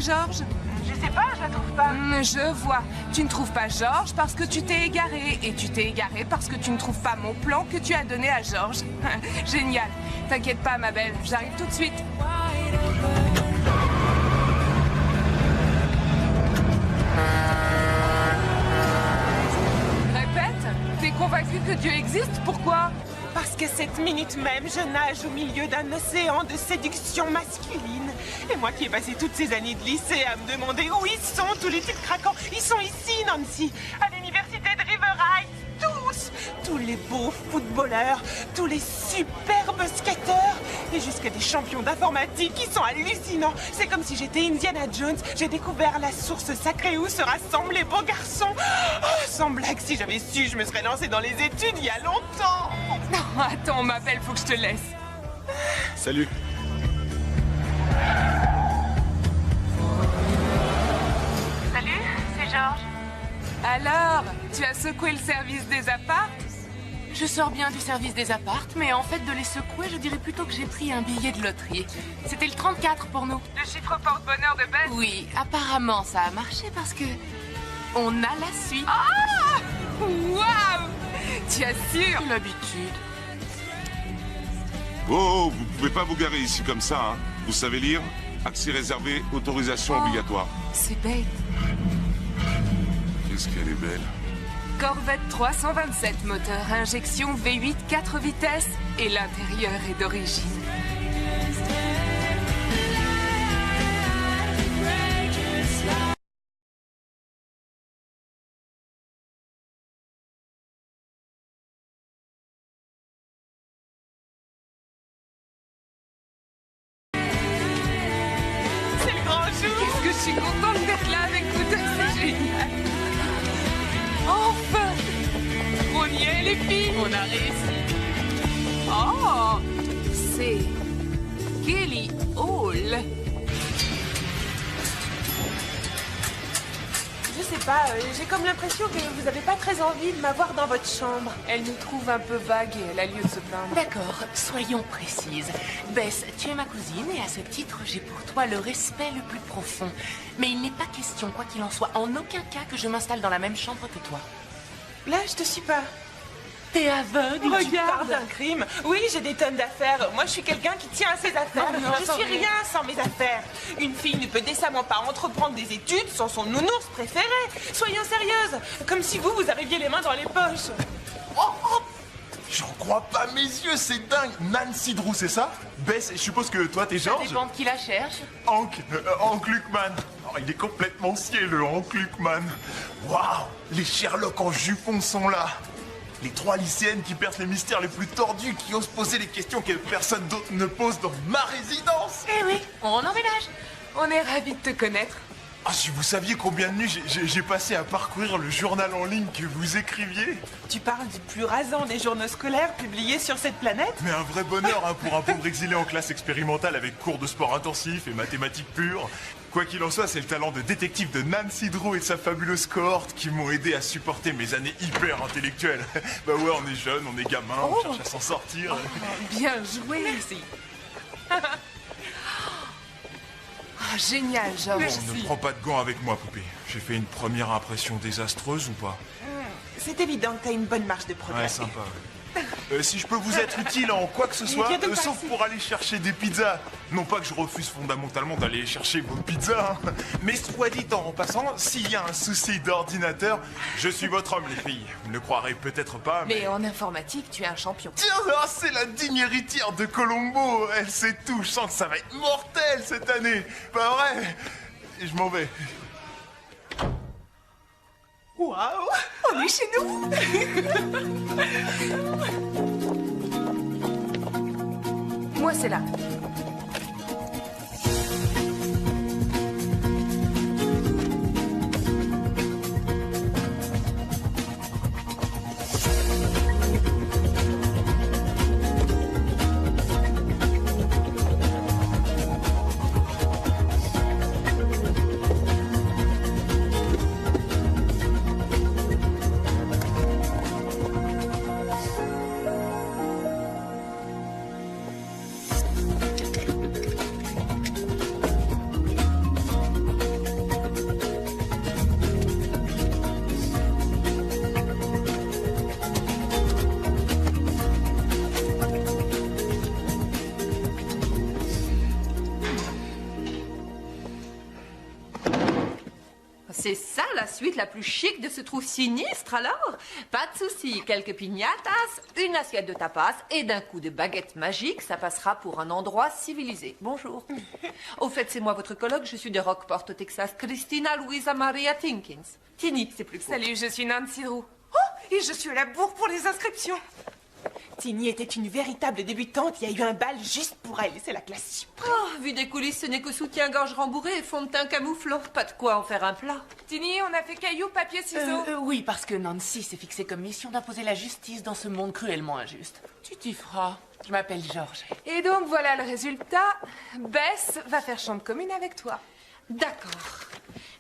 Georges? Je sais pas, je la trouve pas. Je vois. Tu ne trouves pas Georges parce que tu t'es égaré. Et tu t'es égaré parce que tu ne trouves pas mon plan que tu as donné à Georges. Génial. T'inquiète pas, ma belle. J'arrive tout de suite. Répète. T'es convaincu que Dieu existe? Pourquoi? Parce que cette minute même, je nage au milieu d'un océan de séduction masculine. Et moi qui ai passé toutes ces années de lycée à me demander où ils sont, tous les types craquants. Ils sont ici, Nancy, à l'université de River Heights. Tous les beaux footballeurs, tous les superbes skateurs et jusqu'à des champions d'informatique qui sont hallucinants. C'est comme si j'étais Indiana Jones. J'ai découvert la source sacrée où se rassemblent les beaux garçons. Oh, sans blague, si j'avais su, je me serais lancée dans les études il y a longtemps. Non, attends, ma belle, faut que je te laisse. Salut. Salut, c'est Georges. Alors, tu as secoué le service des apparts? Je sors bien du service des appartes, mais en fait de les secouer, je dirais plutôt que j'ai pris un billet de loterie. C'était le 34 pour nous. Le chiffre porte-bonheur de Beth? Oui, apparemment ça a marché parce que on a la suite. Ah! Waouh! Tu assures? L'habitude. Oh, vous pouvez pas vous garer ici comme ça, hein. Vous savez lire? Accès réservé, autorisation obligatoire. C'est bête. Qu'est-ce qu'elle est belle. Corvette 327, moteur injection V8 4 vitesses et l'intérieur est d'origine. C'est le grand jour. Qu'est-ce que je suis contente d'être là avec vous deux, c'est génial. Enfin! On y est, les filles! On a réussi. Oh! C'est Kelly Hall. Je sais pas, j'ai comme l'impression que vous avez pas très envie de m'avoir dans votre chambre. Elle nous trouve un peu vague et elle a lieu de se plaindre. D'accord, soyons précises. Bess, tu es ma cousine et à ce titre, j'ai pour toi le respect le plus profond. Mais il n'est pas question, quoi qu'il en soit, en aucun cas que je m'installe dans la même chambre que toi. Là, je te suis pas. T'es aveugle? Tu parles d'un crime. Oui, j'ai des tonnes d'affaires. Moi, je suis quelqu'un qui tient à ses affaires. Non, je attendez. suis rien sans mes affaires. Une fille ne peut décemment pas entreprendre des études sans son nounours préféré. Soyons sérieuses. Comme si vous arriviez les mains dans les poches. J'en crois pas mes yeux, c'est dingue. Nancy Drew, c'est ça? Bess, je suppose que toi t'es Ça Georges? dépend de qui la cherche. Hank Luckman. Oh, il est complètement scié, le Hank Luckman. Waouh, les Sherlock en jupon sont là. Les trois lycéennes qui percent les mystères les plus tordus, qui osent poser les questions que personne d'autre ne pose dans ma résidence. Eh oui, on emménage. On est ravis de te connaître. Ah, si vous saviez combien de nuits j'ai passé à parcourir le journal en ligne que vous écriviez. Tu parles du plus rasant des journaux scolaires publiés sur cette planète? Mais un vrai bonheur hein, pour un pauvre exilé en classe expérimentale avec cours de sport intensif et mathématiques pures. Quoi qu'il en soit, c'est le talent de détective de Nancy Drew et de sa fabuleuse cohorte qui m'ont aidé à supporter mes années hyper intellectuelles. Bah ouais, on est jeunes, on est gamins, on cherche à s'en sortir. Bien joué. Merci. Oh, génial, Georges. On ne prend pas de gants avec moi, poupée. J'ai fait une première impression désastreuse ou pas? C'est évident que t'as une bonne marge de progrès. Ouais, sympa. Si je peux vous être utile en quoi que ce soit, viens de passer. sauf pour aller chercher des pizzas. Non pas que je refuse fondamentalement d'aller chercher vos pizzas, hein. Mais soit dit en passant, s'il y a un souci d'ordinateur, je suis votre homme, les filles. Vous ne le croirez peut-être pas, mais... Mais en informatique, tu es un champion. Tiens, ah, c'est la digne héritière de Colombo. Elle sait tout, je sens que ça va être mortel cette année. Pas vrai? Et je m'en vais. Waouh! On est chez nous! Moi, c'est là. C'est ça la suite la plus chic de ce trou sinistre alors? Pas de souci, quelques piñatas, une assiette de tapas et d'un coup de baguette magique, ça passera pour un endroit civilisé. Bonjour. Au fait, c'est moi votre colloque, je suis de Rockport au Texas, Christina Louisa Maria Tinkins. Tini, c'est plus court. Salut, je suis Nancy Drew. Oh, et je suis à la bourre pour les inscriptions. Tini était une véritable débutante. Il y a eu un bal juste pour elle. C'est la classe suprême. Oh, vu des coulisses, ce n'est que soutien-gorge rembourré et fond de teint camouflant. Pas de quoi en faire un plat. Tini, on a fait caillou, papier, ciseaux. Oui, parce que Nancy s'est fixée comme mission d'imposer la justice dans ce monde cruellement injuste. Tu t'y feras. Je m'appelle Georges. Et donc, voilà le résultat. Bess va faire chambre commune avec toi. D'accord.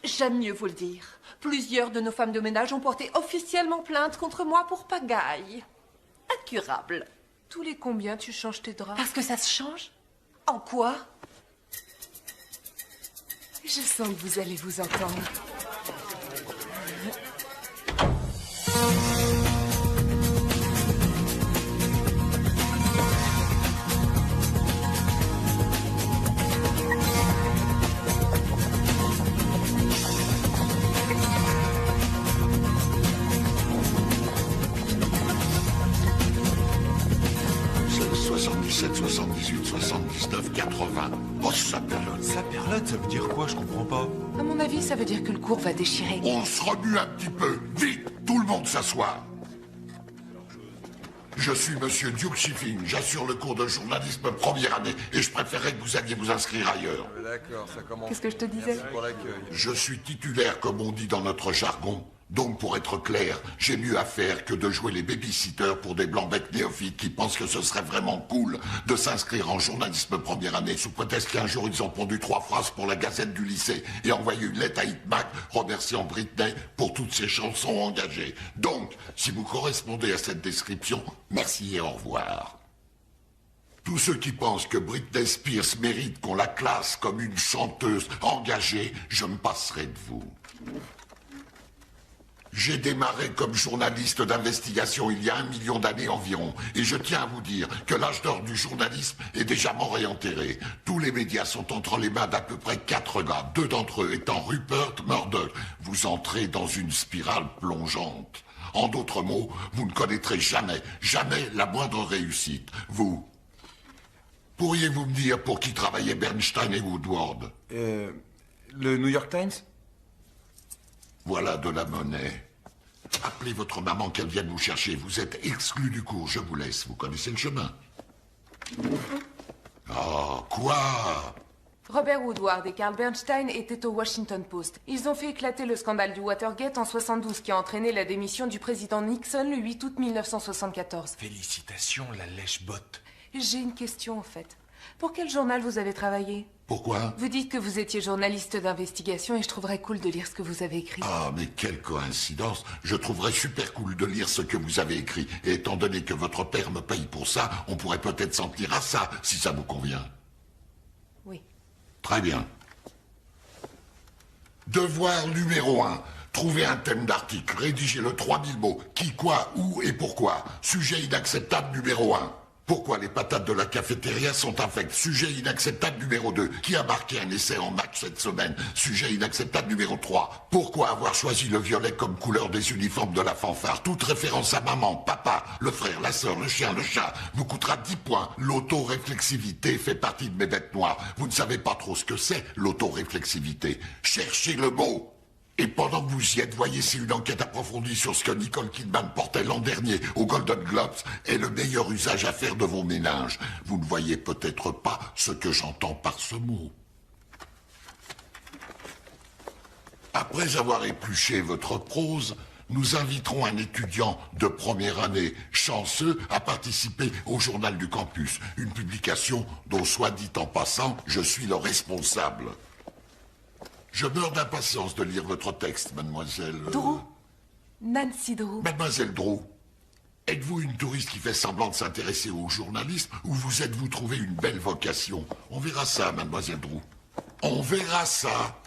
J'aime mieux vous le dire. Plusieurs de nos femmes de ménage ont porté officiellement plainte contre moi pour pagaille. Incurable. Tous les combien tu changes tes draps? Parce que ça se change? En quoi? Je sens que vous allez vous entendre. C'est 77, 78, 79, 80. Oh, ça perlote. Ça perlote, ça veut dire quoi? Je comprends pas. À mon avis, ça veut dire que le cours va déchirer. On se remue un petit peu. Vite, tout le monde s'asseoir. Je suis Monsieur Duke Shiffing. J'assure le cours de journalisme première année et je préférerais que vous alliez vous inscrire ailleurs. D'accord, ça commence. Qu'est-ce que je te disais? Merci pour l'accueil. Je suis titulaire, comme on dit dans notre jargon. Donc, pour être clair, j'ai mieux à faire que de jouer les babysitters pour des blancs-becs néophytes qui pensent que ce serait vraiment cool de s'inscrire en journalisme première année sous prétexte qu'un jour ils ont pondu 3 phrases pour la gazette du lycée et envoyé une lettre à Hit Mac remerciant Britney pour toutes ses chansons engagées. Donc, si vous correspondez à cette description, merci et au revoir. Tous ceux qui pensent que Britney Spears mérite qu'on la classe comme une chanteuse engagée, je me passerai de vous. J'ai démarré comme journaliste d'investigation il y a 1 million d'années environ. Et je tiens à vous dire que l'âge d'or du journalisme est déjà mort et enterré. Tous les médias sont entre les mains d'à peu près 4 gars, 2 d'entre eux étant Rupert Murdoch. Vous entrez dans une spirale plongeante. En d'autres mots, vous ne connaîtrez jamais la moindre réussite. Vous, pourriez-vous me dire pour qui travaillaient Bernstein et Woodward? Le New York Times? Voilà de la monnaie. Appelez votre maman qu'elle vienne vous chercher. Vous êtes exclu du cours, je vous laisse. Vous connaissez le chemin. Oh, quoi? Robert Woodward et Carl Bernstein étaient au Washington Post. Ils ont fait éclater le scandale du Watergate en 72 qui a entraîné la démission du président Nixon le 8 août 1974. Félicitations, la lèche-botte. J'ai une question en fait. Pour quel journal vous avez travaillé? Pourquoi? Vous dites que vous étiez journaliste d'investigation et je trouverais cool de lire ce que vous avez écrit. Ah, mais quelle coïncidence. Je trouverais super cool de lire ce que vous avez écrit. Et étant donné que votre père me paye pour ça, on pourrait peut-être s'en tenir à ça, si ça vous convient. Oui. Très bien. Devoir numéro 1. Trouver un thème d'article. Rédigez-le 3000 mots. Qui, quoi, où et pourquoi. Sujet inacceptable numéro 1. Pourquoi les patates de la cafétéria sont infectes? Sujet inacceptable numéro 2. Qui a marqué un essai en match cette semaine? Sujet inacceptable numéro 3. Pourquoi avoir choisi le violet comme couleur des uniformes de la fanfare? Toute référence à maman, papa, le frère, la sœur, le chien, le chat vous coûtera 10 points. L'autoréflexivité fait partie de mes bêtes noires. Vous ne savez pas trop ce que c'est, l'autoréflexivité. Cherchez le mot. Et pendant que vous y êtes, voyez si une enquête approfondie sur ce que Nicole Kidman portait l'an dernier aux Golden Globes est le meilleur usage à faire de vos méninges. Vous ne voyez peut-être pas ce que j'entends par ce mot. Après avoir épluché votre prose, nous inviterons un étudiant de première année chanceux à participer au Journal du Campus, une publication dont, soit dit en passant, je suis le responsable. Je meurs d'impatience de lire votre texte, mademoiselle... Drew. Nancy Drew. Mademoiselle Drew, êtes-vous une touriste qui fait semblant de s'intéresser au journalisme ou vous êtes-vous trouvé une belle vocation? On verra ça, mademoiselle Drew. On verra ça.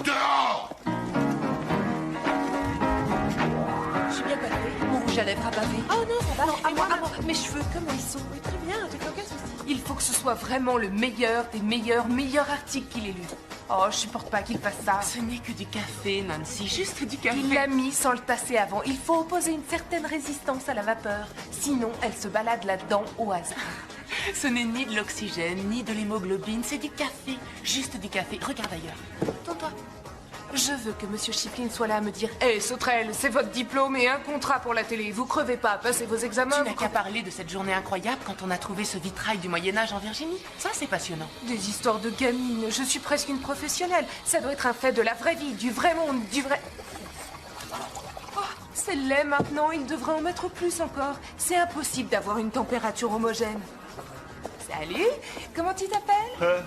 Dehors! J'ai bien bavé. Mon rouge à lèvres a bavé. Oh non, ça va. Non, à moi. Mes cheveux, comment ils sont? Oui, très bien, j'ai aucun souci. Il faut que ce soit vraiment le meilleur des meilleurs articles qu'il ait lu. Oh, je supporte pas qu'il fasse ça. Ce n'est que du café, Nancy, juste du café. Il l'a mis sans le tasser avant. Il faut opposer une certaine résistance à la vapeur. Sinon, elle se balade là-dedans au hasard. Ce n'est ni de l'oxygène, ni de l'hémoglobine, c'est du café. Juste du café. Regarde ailleurs. Tourne-toi. Je veux que Monsieur Shiflin soit là à me dire « Hé, Sauterelle, c'est votre diplôme et un contrat pour la télé. Vous crevez pas, passez vos examens. » Tu n'as qu'à parler de cette journée incroyable quand on a trouvé ce vitrail du Moyen-Âge en Virginie. Ça, c'est passionnant. Des histoires de gamine. Je suis presque une professionnelle. Ça doit être un fait de la vraie vie, du vrai monde, du vrai... Oh, c'est laid maintenant. Il devrait en mettre plus encore. C'est impossible d'avoir une température homogène. Salut, comment tu t'appelles?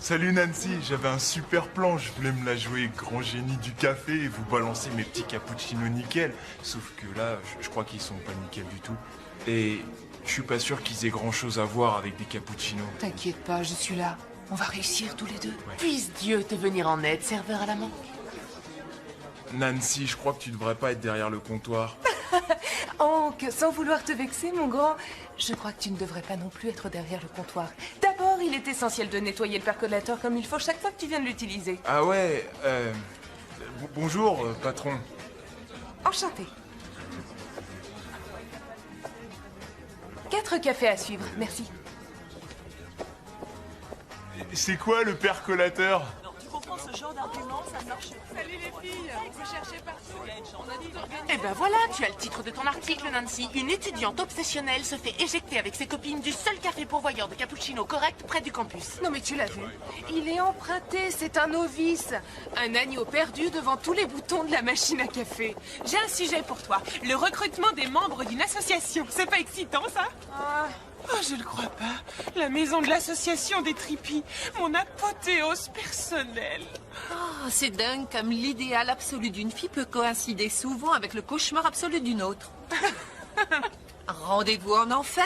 Salut Nancy, j'avais un super plan, je voulais me la jouer grand génie du café et vous balancer mes petits cappuccinos nickel. Sauf que là, je crois qu'ils sont pas nickel du tout. Et je suis pas sûr qu'ils aient grand chose à voir avec des cappuccinos. T'inquiète pas, je suis là. On va réussir tous les deux. Ouais. Puisse Dieu te venir en aide, serveur à la main. Nancy, je crois que tu devrais pas être derrière le comptoir. Hank, sans vouloir te vexer, mon grand, je crois que tu ne devrais pas non plus être derrière le comptoir. D'abord, il est essentiel de nettoyer le percolateur comme il faut chaque fois que tu viens de l'utiliser. Ah ouais, bonjour, patron. Enchanté. 4 cafés à suivre, merci. C'est quoi le percolateur? Salut les filles, vous cherchez partout. Eh ben voilà, tu as le titre de ton article, Nancy. Une étudiante obsessionnelle se fait éjecter avec ses copines du seul café pourvoyeur de cappuccino correct près du campus. Non mais tu l'as vu. Il est emprunté, c'est un novice. Un agneau perdu devant tous les boutons de la machine à café. J'ai un sujet pour toi. Le recrutement des membres d'une association. C'est pas excitant, ça? Oh, je le crois pas. La maison de l'association des trippies. Mon apothéose personnelle. Oh, c'est dingue comme l'idéal absolu d'une fille peut coïncider souvent avec le cauchemar absolu d'une autre. Rendez-vous en enfer.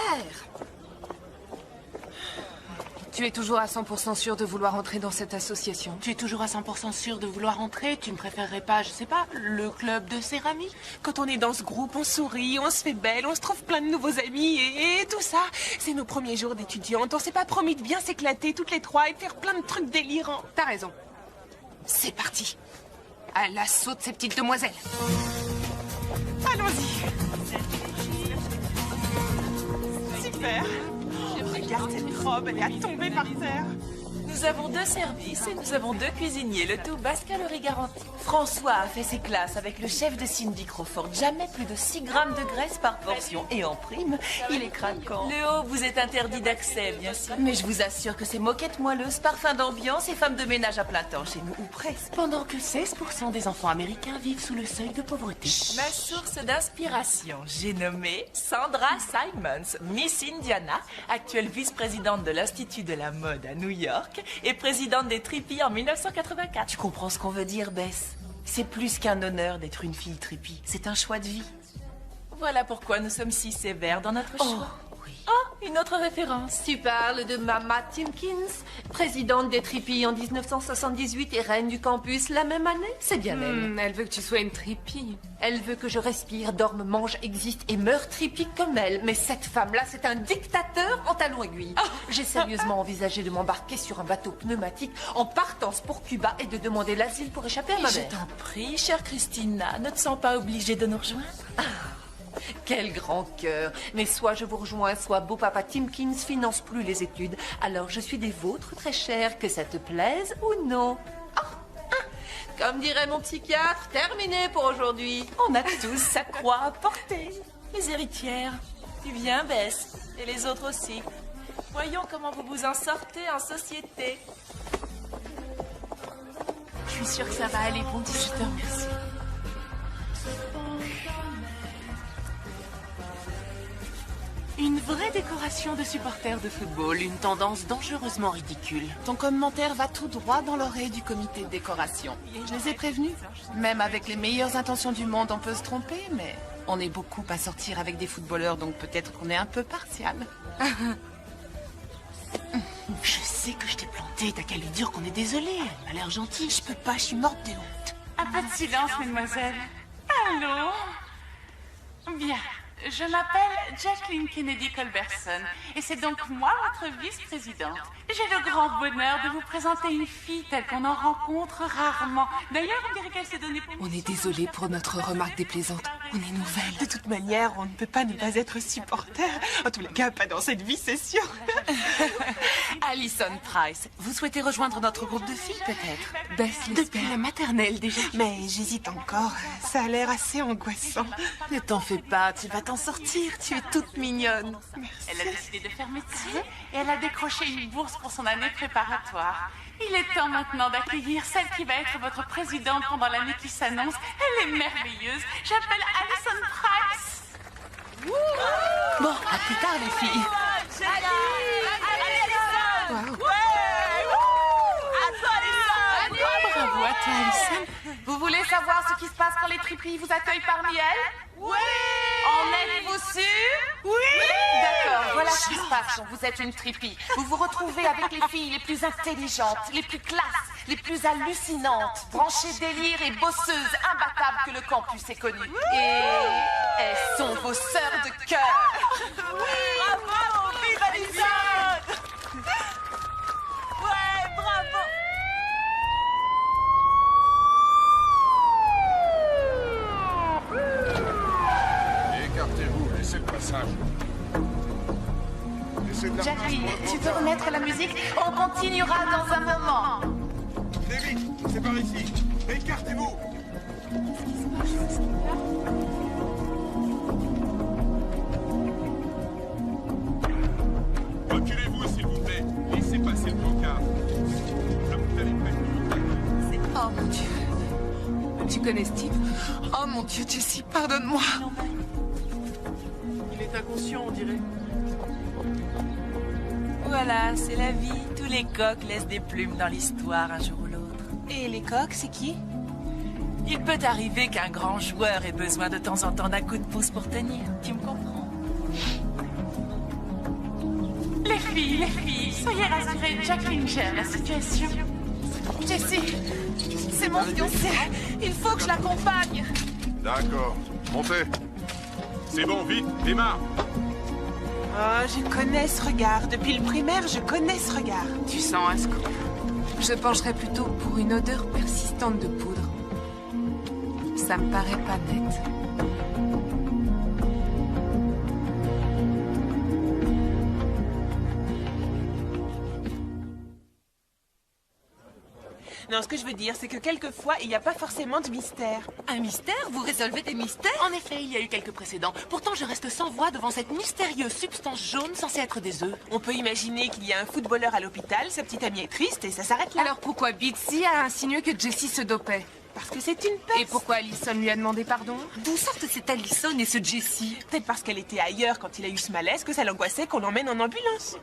Tu es toujours à 100% sûr de vouloir entrer dans cette association? Tu es toujours à 100% sûr de vouloir entrer? Tu ne préférerais pas, je sais pas, le club de céramique? Quand on est dans ce groupe, on sourit, on se fait belle, on se trouve plein de nouveaux amis et tout ça. C'est nos premiers jours d'étudiante. On s'est pas promis de bien s'éclater toutes les trois et faire plein de trucs délirants. T'as raison. C'est parti. À l'assaut de ces petites demoiselles. Allons-y. Super. Regarde cette robe, elle est à tomber par terre. Nous avons 2 services et nous avons 2 cuisiniers, le tout basse calorie garantie. François a fait ses classes avec le chef de Cindy Crawford. Jamais plus de 6 grammes de graisse par portion. Et en prime, il est craquant. Léo, vous êtes interdit d'accès, bien sûr. Mais je vous assure que c'est moquette moelleuse, parfum d'ambiance et femme de ménage à plein temps chez nous, ou presque. Pendant que 16% des enfants américains vivent sous le seuil de pauvreté. Ma source d'inspiration, j'ai nommé Sandra Simons, Miss Indiana, actuelle vice-présidente de l'Institut de la mode à New York et présidente des Trippies en 1984. Tu comprends ce qu'on veut dire, Bess? C'est plus qu'un honneur d'être une fille trippie. C'est un choix de vie. Voilà pourquoi nous sommes si sévères dans notre choix. Oui. Oh, une autre référence. Tu parles de Mama Timkins, présidente des Trippies en 1978 et reine du campus la même année? C'est bien elle. Elle veut que tu sois une trippie. Elle veut que je respire, dorme, mange, existe et meure trippie comme elle. Mais cette femme-là, c'est un dictateur en talons aiguilles. J'ai sérieusement envisagé de m'embarquer sur un bateau pneumatique en partance pour Cuba et de demander l'asile pour échapper à ma Je mère. t'en prie, chère Christina, ne te sens pas obligée de nous rejoindre. Quel grand cœur. Mais soit je vous rejoins, soit beau papa Timkins finance plus les études. Alors je suis des vôtres, très chère, que ça te plaise ou non. Comme dirait mon psychiatre, terminé pour aujourd'hui. On a tous sa croix à porter. Les héritières. Tu viens, Bess. Et les autres aussi. Voyons comment vous vous en sortez en société. Je suis sûre que ça va aller, bon 18h, merci. Une vraie décoration de supporters de football, une tendance dangereusement ridicule. Ton commentaire va tout droit dans l'oreille du comité de décoration. Je les ai prévenus. Même avec les meilleures intentions du monde, on peut se tromper, mais on est beaucoup à sortir avec des footballeurs, donc peut-être qu'on est un peu partial. Je sais que je t'ai planté, t'as qu'à lui dire qu'on est désolé. Elle a l'air gentille. Je peux pas, je suis morte de honte. Un peu de silence, mesdemoiselles. Allô? Bien. Je m'appelle Jacqueline Kennedy Colberson et c'est donc moi votre vice-présidente. J'ai le grand bonheur de vous présenter une fille telle qu'on en rencontre rarement. D'ailleurs, on dirait qu'elle s'est donnée pour... On est désolé pour notre remarque déplaisante. On est nouvelle. De toute manière, on ne peut pas ne pas être supporter. En tous les cas, pas dans cette vie, c'est sûr. Alison Price, vous souhaitez rejoindre notre groupe de filles peut-être? Bess, Depuis la maternelle déjà. Mais j'hésite encore. Ça a l'air assez angoissant. Ne t'en fais pas, tu vas t'en sortir, tu es toute mignonne. Elle a décidé de faire médecine et elle a décroché une bourse pour son année préparatoire. Il est temps maintenant d'accueillir celle qui va être votre présidente pendant l'année qui s'annonce. Elle est merveilleuse. J'appelle Alison Price. Bon, à plus tard les filles. Bravo à toi, Alison. Vous voulez savoir ce qui se passe quand les triperies vous accueillent parmi elles? Oui! En êtes-vous sûr? Oui! D'accord, voilà ce qui se passe quand vous êtes une tripie. Vous vous retrouvez avec les filles les plus intelligentes, les plus classes, les plus hallucinantes, branchées délire et bosseuses, imbattables que le campus ait connues. Et elles sont vos sœurs de cœur. Oui! Bravo! Vive Alison! Ouais, bravo! Écartez-vous, laissez le passage. Laissez de la place Jacqueline, pour le tu peux concert. remettre la musique? On continuera dans un moment. Très vite, c'est par ici. Écartez-vous. Reculez-vous, s'il vous plaît. Laissez passer le tocard. La bouteille est prête. Oh mon Dieu. Tu connais Steve? Oh mon Dieu, Jessie, pardonne-moi. Il est inconscient, on dirait. Voilà, c'est la vie. Tous les coqs laissent des plumes dans l'histoire un jour ou l'autre. Et les coqs, c'est qui? Il peut arriver qu'un grand joueur ait besoin de temps en temps d'un coup de pouce pour tenir. Tu me comprends? Les filles, soyez rassurées. Jacqueline gère la situation. Jessie, c'est mon fiancé. Il faut que je l'accompagne. D'accord. Montez. C'est bon, vite, démarre. Oh, je connais ce regard. Depuis le primaire, je connais ce regard. Tu sens un scoop. Je pencherais plutôt pour une odeur persistante de poudre. Ça me paraît pas net. Non, ce que je veux dire, c'est que quelquefois, il n'y a pas forcément de mystère. Un mystère? Vous résolvez des mystères? En effet, il y a eu quelques précédents. Pourtant, je reste sans voix devant cette mystérieuse substance jaune censée être des œufs. On peut imaginer qu'il y a un footballeur à l'hôpital, sa petite amie est triste et ça s'arrête là. Alors pourquoi Bitsy a insinué que Jessie se dopait? Parce que c'est une peste. Et pourquoi Alison lui a demandé pardon? D'où sortent cette Alison et ce Jessie? Peut-être parce qu'elle était ailleurs quand il a eu ce malaise que ça l'angoissait qu'on l'emmène en ambulance.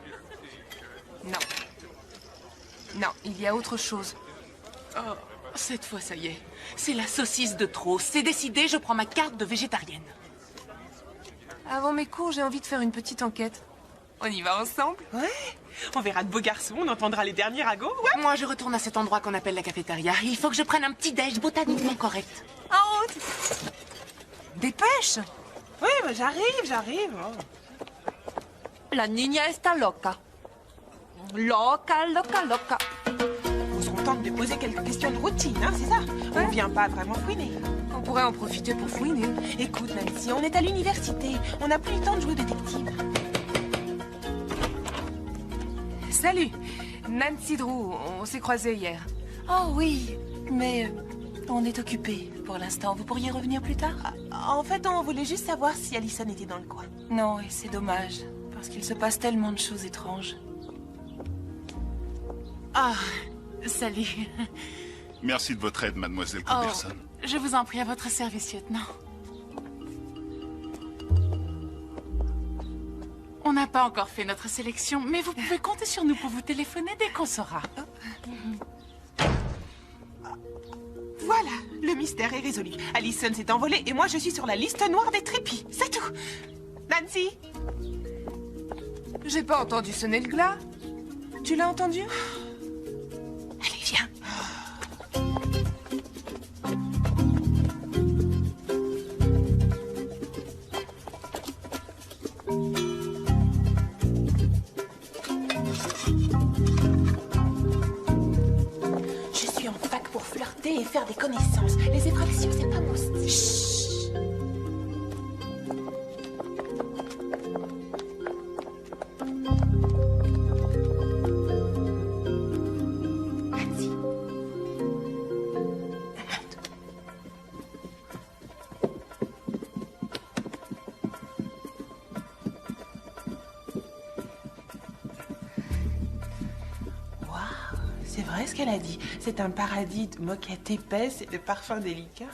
Non. Non, il y a autre chose. Oh, cette fois, ça y est. C'est la saucisse de trop. C'est décidé, je prends ma carte de végétarienne. Avant mes cours, j'ai envie de faire une petite enquête. On y va ensemble? Ouais. On verra de beaux garçons, on entendra les derniers ragots. Ouais. Moi, je retourne à cet endroit qu'on appelle la cafétéria. Il faut que je prenne un petit déj botaniquement correct. En route! Dépêche! Oui, bah, j'arrive. Oh. La niña está loca. Loca, loca, loca. On se contente de poser quelques questions de routine, hein, c'est ça? On vient pas vraiment fouiner. On pourrait en profiter pour fouiner. Écoute, Nancy, on est à l'université. On n'a plus le temps de jouer au détective. Salut! Nancy Drew, on s'est croisés hier. Oh oui, mais on est occupé pour l'instant. Vous pourriez revenir plus tard? En fait, on voulait juste savoir si Alison était dans le coin. Non, et c'est dommage, parce qu'il se passe tellement de choses étranges. Ah, salut. Merci de votre aide, mademoiselle Colberson. Je vous en prie, à votre service, lieutenant. On n'a pas encore fait notre sélection, mais vous pouvez compter sur nous pour vous téléphoner dès qu'on saura. Voilà, le mystère est résolu. Alison s'est envolée et moi je suis sur la liste noire des tripis. C'est tout. Nancy? J'ai pas entendu sonner le glas. Tu l'as entendu? Allez, viens. discuter et faire des connaissances. Les effractions, c'est pas mon style. Chut. C'est vrai ce qu'elle a dit. C'est un paradis de moquettes épaisses et de parfums délicats.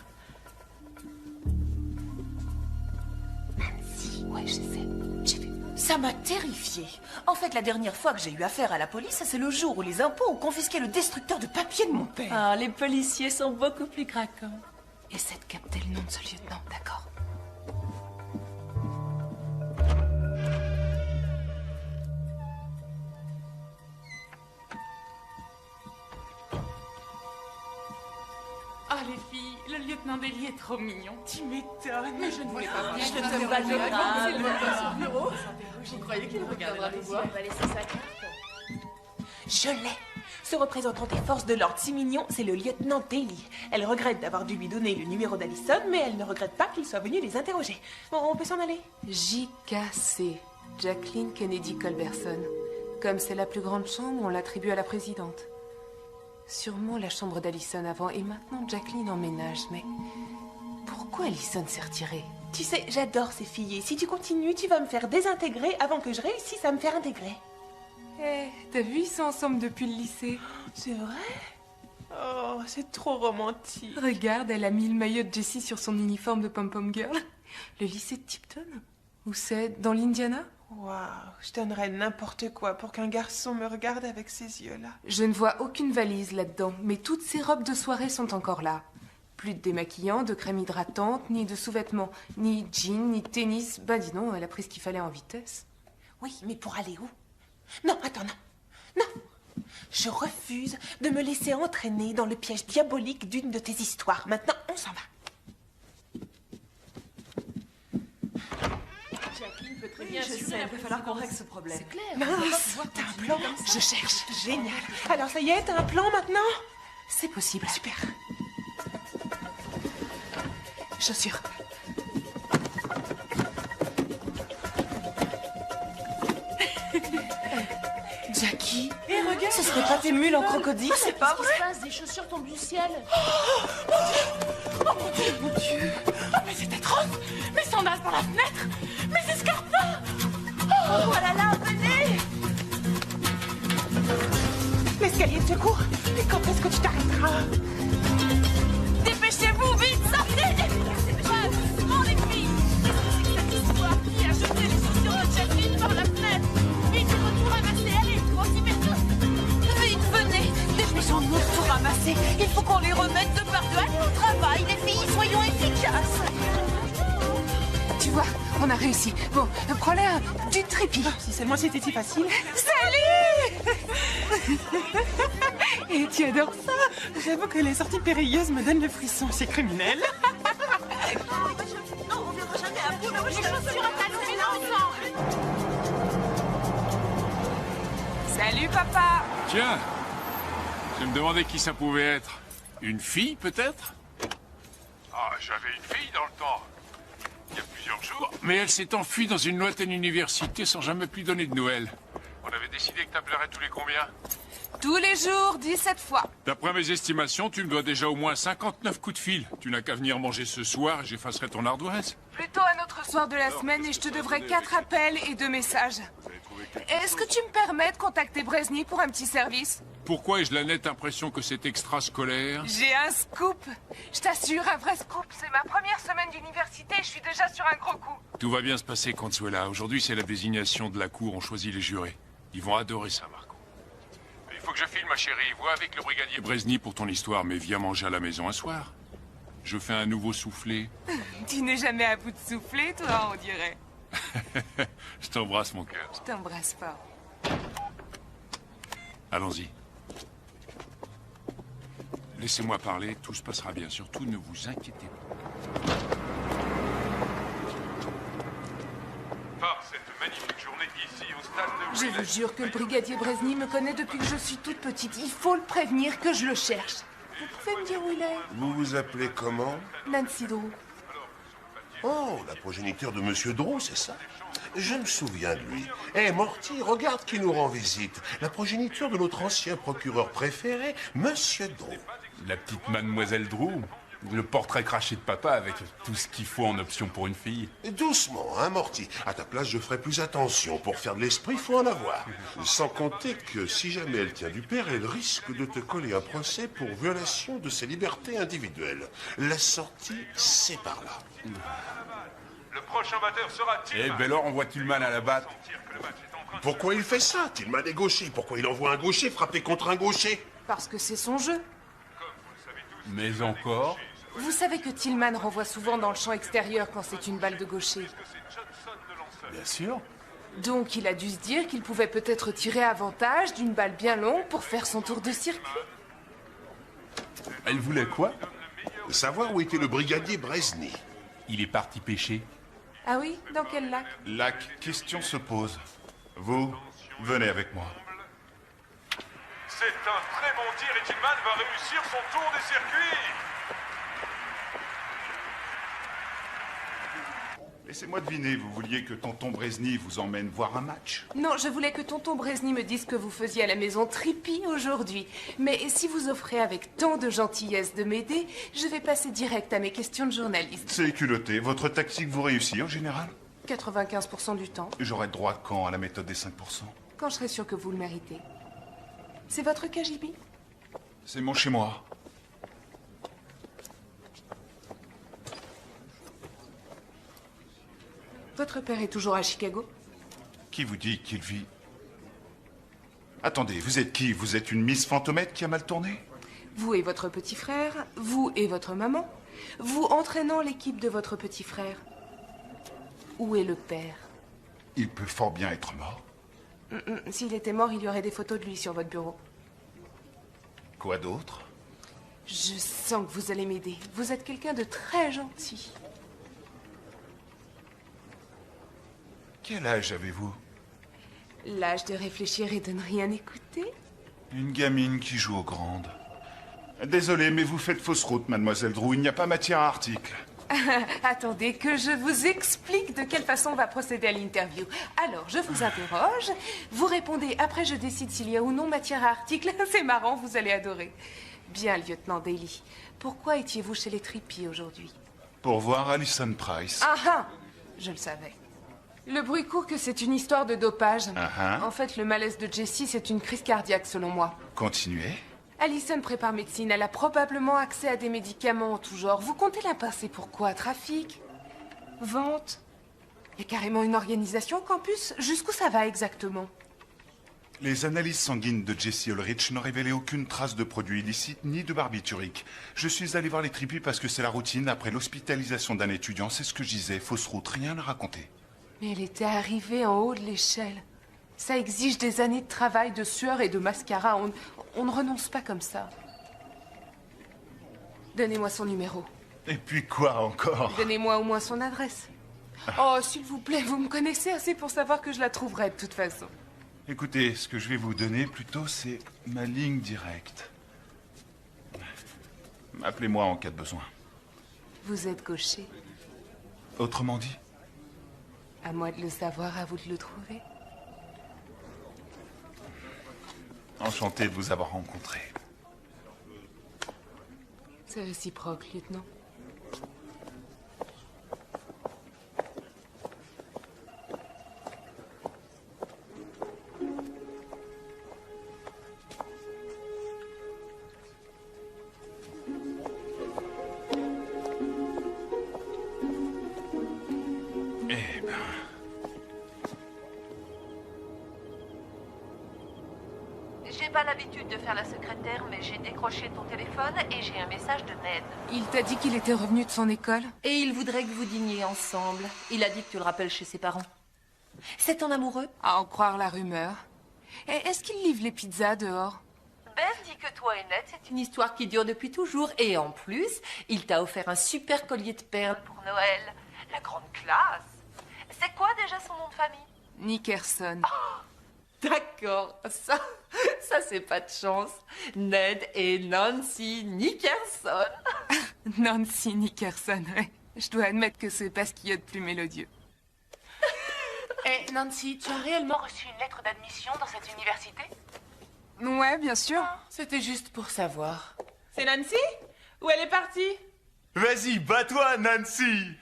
Si, ouais, je sais. J'ai vu. Ça m'a terrifiée. En fait, la dernière fois que j'ai eu affaire à la police, c'est le jour où les impôts ont confisqué le destructeur de papier de mon père. Ah, les policiers sont beaucoup plus craquants. Essaie de capter le nom de ce lieutenant, d'accord? Ah, les filles, le lieutenant Daly est trop mignon. Tu m'étonnes. Mais je ne voulais pas venir. Je ne te pas le grave. bureau. Je croyais qu'il regarderait le voir. Je l'ai. Ce représentant des forces de l'ordre si mignon, c'est le lieutenant Daly. Elle regrette d'avoir dû lui donner le numéro d'Allison, mais elle ne regrette pas qu'il soit venu les interroger. Bon, on peut s'en aller. JKC, Jacqueline Kennedy Culberson. Comme c'est la plus grande chambre, on l'attribue à la présidente. Sûrement la chambre d'Allison avant, et maintenant Jacqueline emménage, mais pourquoi Allison s'est retirée? Tu sais, j'adore ces filles, et si tu continues, tu vas me faire désintégrer avant que je réussisse à me faire intégrer. Eh, t'as vu, ils sont ensemble depuis le lycée. C'est vrai? Oh, c'est trop romantique. Regarde, elle a mis le maillot de Jessie sur son uniforme de pom-pom girl. Le lycée de Tipton? Où c'est? Dans l'Indiana? Waouh, je donnerais n'importe quoi pour qu'un garçon me regarde avec ces yeux-là. Je ne vois aucune valise là-dedans, mais toutes ces robes de soirée sont encore là. Plus de démaquillant, de crème hydratante, ni de sous-vêtements, ni jeans, ni tennis. Bah dis donc, elle a pris ce qu'il fallait en vitesse. Oui, mais pour aller où? Non, attends, non. Non. Je refuse de me laisser entraîner dans le piège diabolique d'une de tes histoires. Maintenant, on s'en va. Jacqueline peut très bien assurer. Je sais, il va falloir qu'on règle ce problème. C'est clair. Mince, t'as un plan? Je cherche. Génial. Alors ça y est, t'as un plan maintenant? C'est possible. Super. Chaussures. Jackie, et regarde, ce serait pas tes mules en crocodile? C'est pas vrai. Qu'est-ce qui se passe? Des chaussures tombent du ciel. Oh mon Dieu. Oh, mais c'est atroce. Mes sandales par la fenêtre. Mes escarpins. Oh là là, venez. L'escalier de secours. Et quand est-ce que tu t'arrêteras? Dépêchez-vous, vite, sortez. Dépêchez-vous, les filles. Qu'est-ce que c'est que cette histoire? Qui a jeté les chaussures de Jacqueline par la fenêtre? Vite, tout ramasser, allez, aussi vite. Vite, venez. Dépêchons-nous de tout ramasser. Il faut qu'on les remette de partout. Allez au travail, les filles, soyons efficaces. Tu vois, on a réussi. Bon, prends-le du trépied. Oh, si seulement c'était si facile. Salut. Et tu adores ça? J'avoue que les sorties périlleuses me donnent le frisson. C'est criminel. Non, on ne verra jamais à bout. Les chaussures à talons, mais ensemble. Salut, papa. Tiens, je me demandais qui ça pouvait être. Une fille, peut-être? Ah, j'avais une fille dans le temps. Il y a plusieurs jours. Mais elle s'est enfuie dans une lointaine université sans jamais plus donner de nouvelles. On avait décidé que t'appellerais tous les combien? Tous les jours, 17 fois. D'après mes estimations, tu me dois déjà au moins 59 coups de fil. Tu n'as qu'à venir manger ce soir et j'effacerai ton ardoise. Plutôt un autre soir de la semaine et je te devrai 4 appels et 2 messages. Est-ce que tu me permets de contacter Brezny pour un petit service? Pourquoi ai-je la nette impression que c'est extrascolaire? J'ai un scoop. Je t'assure, un vrai scoop. C'est ma première semaine d'université et je suis déjà sur un gros coup. Tout va bien se passer, Consuela. Aujourd'hui, c'est la désignation de la cour. On choisit les jurés. Ils vont adorer ça, Marco. Il faut que je file, ma chérie. Vois avec le brigadier Brezny pour ton histoire, mais viens manger à la maison un soir. Je fais un nouveau soufflé. Tu n'es jamais à bout de souffler, toi, on dirait. Je t'embrasse, mon cœur. Je t'embrasse pas. Allons-y. Laissez-moi parler, tout se passera bien. Surtout, ne vous inquiétez pas. Par cette magnifique journée ici au stade de... Je vous jure que le brigadier Brezny me connaît depuis que je suis toute petite. Il faut le prévenir que je le cherche. Vous pouvez me dire où il est? Vous vous appelez comment? Nancy Drew. Oh, la progéniture de Monsieur Drew, c'est ça? Je me souviens de lui. Eh, Morty, regarde qui nous rend visite. La progéniture de notre ancien procureur préféré, Monsieur Drew. La petite mademoiselle Drew. Le portrait craché de papa avec tout ce qu'il faut en option pour une fille. Doucement, hein, Morty. À ta place, je ferai plus attention. Pour faire de l'esprit, il faut en avoir. Sans compter que si jamais elle tient du père, elle risque de te coller un procès pour violation de ses libertés individuelles. La sortie, c'est par là. Le prochain batteur sera Tillman. Eh, Bellor envoie Tillman à la batte. Pourquoi il fait ça? Tillman est gaucher. Pourquoi il envoie un gaucher frapper contre un gaucher? Parce que c'est son jeu. Mais encore... Vous savez que Tillman renvoie souvent dans le champ extérieur quand c'est une balle de gaucher. Bien sûr. Donc il a dû se dire qu'il pouvait peut-être tirer avantage d'une balle bien longue pour faire son tour de circuit. Elle voulait quoi? Savoir où était le brigadier Bresny. Il est parti pêcher. Ah oui? Dans quel lac? La question se pose. Vous, venez avec moi. C'est un très bon tir et Tillman va réussir son tour des circuits. Laissez-moi deviner, vous vouliez que tonton Bresny vous emmène voir un match? Non, je voulais que tonton Bresny me dise ce que vous faisiez à la maison Trippy aujourd'hui. Mais si vous offrez avec tant de gentillesse de m'aider, je vais passer direct à mes questions de journaliste. C'est culotté. Votre tactique vous réussit en général? 95% du temps. J'aurai droit quand à la méthode des 5%? Quand je serai sûr que vous le méritez. C'est votre KGB? C'est mon chez moi. Votre père est toujours à Chicago? Qui vous dit qu'il vit? Attendez, vous êtes qui? Vous êtes une Miss Fantomette qui a mal tourné? Vous et votre petit frère, vous et votre maman, vous entraînant l'équipe de votre petit frère. Où est le père? Il peut fort bien être mort. S'il était mort, il y aurait des photos de lui sur votre bureau. Quoi d'autre? Je sens que vous allez m'aider. Vous êtes quelqu'un de très gentil. Quel âge avez-vous? L'âge de réfléchir et de ne rien écouter? Une gamine qui joue aux grandes. Désolé, mais vous faites fausse route, mademoiselle Drew. Il n'y a pas matière à article. Attendez que je vous explique de quelle façon on va procéder à l'interview. Alors, je vous interroge, vous répondez, après je décide s'il y a ou non matière à article. C'est marrant, vous allez adorer. Bien, lieutenant Daly, pourquoi étiez-vous chez les Trippy aujourd'hui? Pour voir Alison Price. Ah ah! Je le savais. Le bruit court que c'est une histoire de dopage. En fait, le malaise de Jessie, c'est une crise cardiaque, selon moi. Continuez. Alison prépare médecine. Elle a probablement accès à des médicaments en tout genre. Vous comptez la passer pour quoi? Trafic? Vente? Il y a carrément une organisation au campus. Jusqu'où ça va exactement? Les analyses sanguines de Jessie Ulrich n'ont révélé aucune trace de produits illicites ni de barbiturique. Je suis allé voir les Trippy parce que c'est la routine après l'hospitalisation d'un étudiant. C'est ce que je disais. Fausse route, rien à raconter. Mais elle était arrivée en haut de l'échelle. Ça exige des années de travail, de sueur et de mascara. On ne renonce pas comme ça. Donnez-moi son numéro. Et puis quoi encore? Donnez-moi au moins son adresse. Oh, s'il vous plaît, vous me connaissez assez pour savoir que je la trouverai de toute façon. Écoutez, ce que je vais vous donner plutôt, c'est ma ligne directe. Appelez-moi en cas de besoin. Vous êtes gaucher. Autrement dit? À moi de le savoir, à vous de le trouver. Enchanté de vous avoir rencontré. C'est réciproque, lieutenant. J'ai pas l'habitude de faire la secrétaire, mais j'ai décroché ton téléphone et j'ai un message de Ned. Il t'a dit qu'il était revenu de son école? Et il voudrait que vous dîniez ensemble. Il a dit que tu le rappelles chez ses parents. C'est ton amoureux? À en croire la rumeur. Et est-ce qu'il livre les pizzas dehors? Beth dit que toi et Ned, c'est une histoire qui dure depuis toujours. Et en plus, il t'a offert un super collier de perles pour Noël. La grande classe. C'est quoi déjà son nom de famille? Nickerson. D'accord, ça c'est pas de chance. Ned et Nancy Nickerson. Nancy Nickerson, ouais. Je dois admettre que c'est pas ce qu'il y a de plus mélodieux. Eh, Nancy, tu as réellement reçu une lettre d'admission dans cette université? Ouais, bien sûr. C'était juste pour savoir. C'est Nancy? Où elle est partie? Vas-y, bats-toi, Nancy.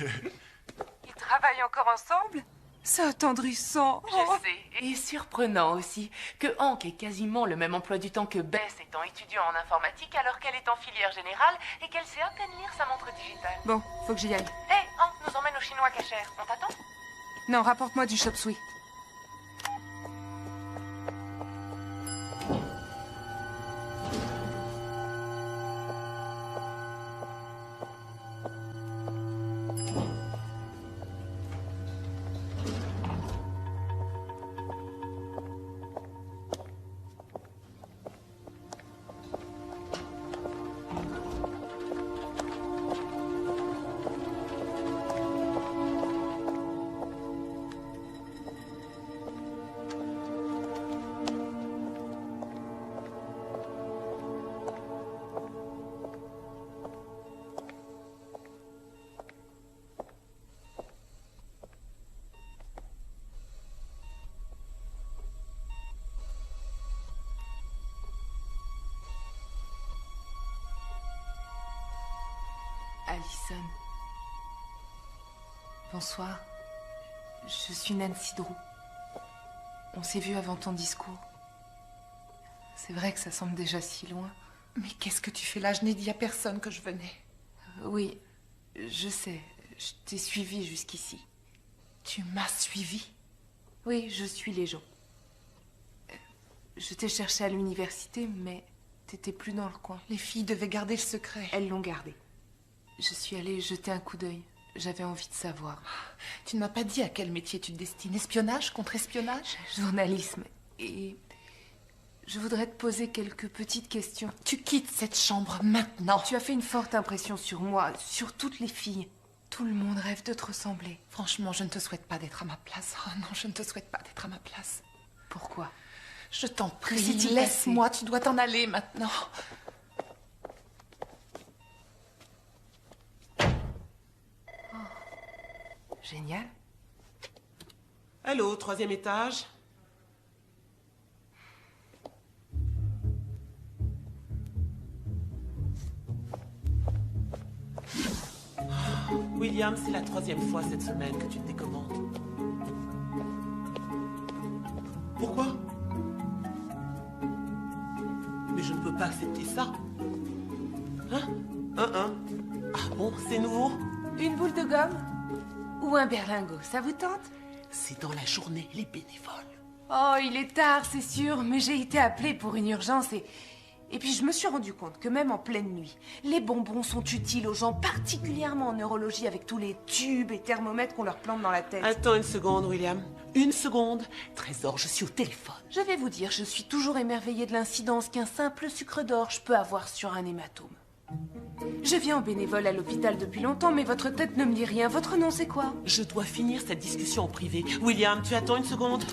Ils travaillent encore ensemble? C'est attendrissant. Je sais, et surprenant aussi, que Hank ait quasiment le même emploi du temps que Bess étant étudiant en informatique alors qu'elle est en filière générale et qu'elle sait à peine lire sa montre digitale. Bon, faut que j'y aille. Hé, Hank nous emmène au chinois cachère. On t'attend? Non, rapporte-moi du chop suey. Allison. Bonsoir. Je suis Nancy Drew. On s'est vu avant ton discours. C'est vrai que ça semble déjà si loin. Mais qu'est-ce que tu fais là? Je n'ai dit à personne que je venais. Oui, je sais. Je t'ai suivi jusqu'ici. Tu m'as suivi? Oui, je suis les gens. Je t'ai cherché à l'université, mais t'étais plus dans le coin. Les filles devaient garder le secret. Elles l'ont gardé. Je suis allée jeter un coup d'œil. J'avais envie de savoir. Tu ne m'as pas dit à quel métier tu te destines. Espionnage, contre-espionnage? Journalisme. Et je voudrais te poser quelques petites questions. Tu quittes cette chambre maintenant. Tu as fait une forte impression sur moi, sur toutes les filles. Tout le monde rêve de te ressembler. Franchement, je ne te souhaite pas d'être à ma place. Oh non, je ne te souhaite pas d'être à ma place. Pourquoi? Je t'en prie, s'est-il laisse-moi, tu dois t'en aller maintenant. Génial. Allô, 3e étage. William, c'est la 3e fois cette semaine que tu te décommandes. Pourquoi? Mais je ne peux pas accepter ça. Hein? Ah bon, c'est nouveau? Une boule de gomme? Ou un berlingot, ça vous tente? C'est dans la journée, les bénévoles. Oh, il est tard, c'est sûr, mais j'ai été appelée pour une urgence et puis je me suis rendu compte que même en pleine nuit, les bonbons sont utiles aux gens, particulièrement en neurologie avec tous les tubes et thermomètres qu'on leur plante dans la tête. Attends une seconde, William. Une seconde. Trésor, je suis au téléphone. Je vais vous dire, je suis toujours émerveillée de l'incidence qu'un simple sucre d'orge peut avoir sur un hématome. Je viens en bénévole à l'hôpital depuis longtemps, mais votre tête ne me dit rien. Votre nom, c'est quoi? Je dois finir cette discussion en privé. William, tu attends une seconde?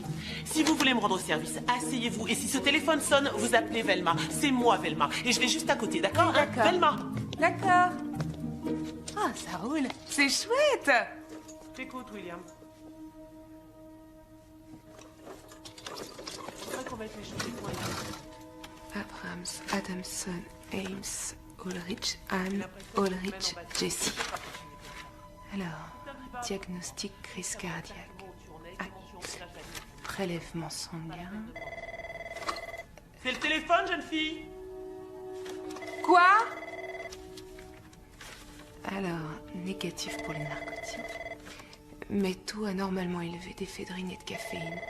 Si vous voulez me rendre service, asseyez-vous. Et si ce téléphone sonne, vous appelez Velma. C'est moi, Velma. Et je vais juste à côté, d'accord? D'accord. Velma. D'accord. Ah, ça roule. C'est chouette. T'écoutes, William. Abrams, Adamson, Ames, Ulrich, Anne, Ulrich, Jessie. Alors, diagnostic crise cardiaque. Acte. Prélèvement sanguin. C'est le téléphone, jeune fille? Quoi? Alors, négatif pour les narcotiques. Mais taux anormalement élevé d'éphédrine et de caféine.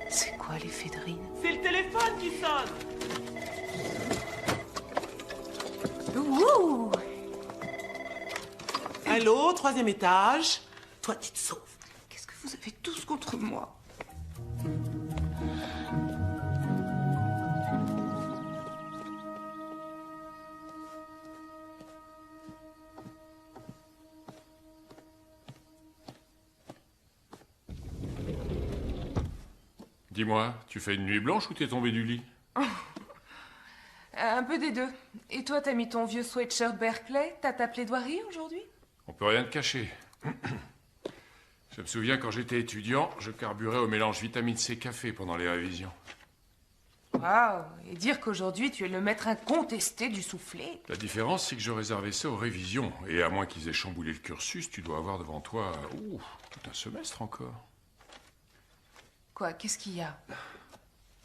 C'est quoi l'éphédrine? C'est le téléphone qui sonne. Ouh! Allô, 3e étage. Toi, tu te sauves. Qu'est-ce que vous avez tous contre moi? Dis-moi, tu fais une nuit blanche ou t'es tombé du lit? Un peu des deux. Et toi, t'as mis ton vieux sweatshirt Berkeley? T'as ta plaidoirie aujourd'hui? On peut rien te cacher. Je me souviens, quand j'étais étudiant, je carburais au mélange vitamine C café pendant les révisions. Waouh! Et dire qu'aujourd'hui, tu es le maître incontesté du soufflé. La différence, c'est que je réservais ça aux révisions. Et à moins qu'ils aient chamboulé le cursus, tu dois avoir devant toi tout un semestre encore. Quoi? Qu'est-ce qu'il y a?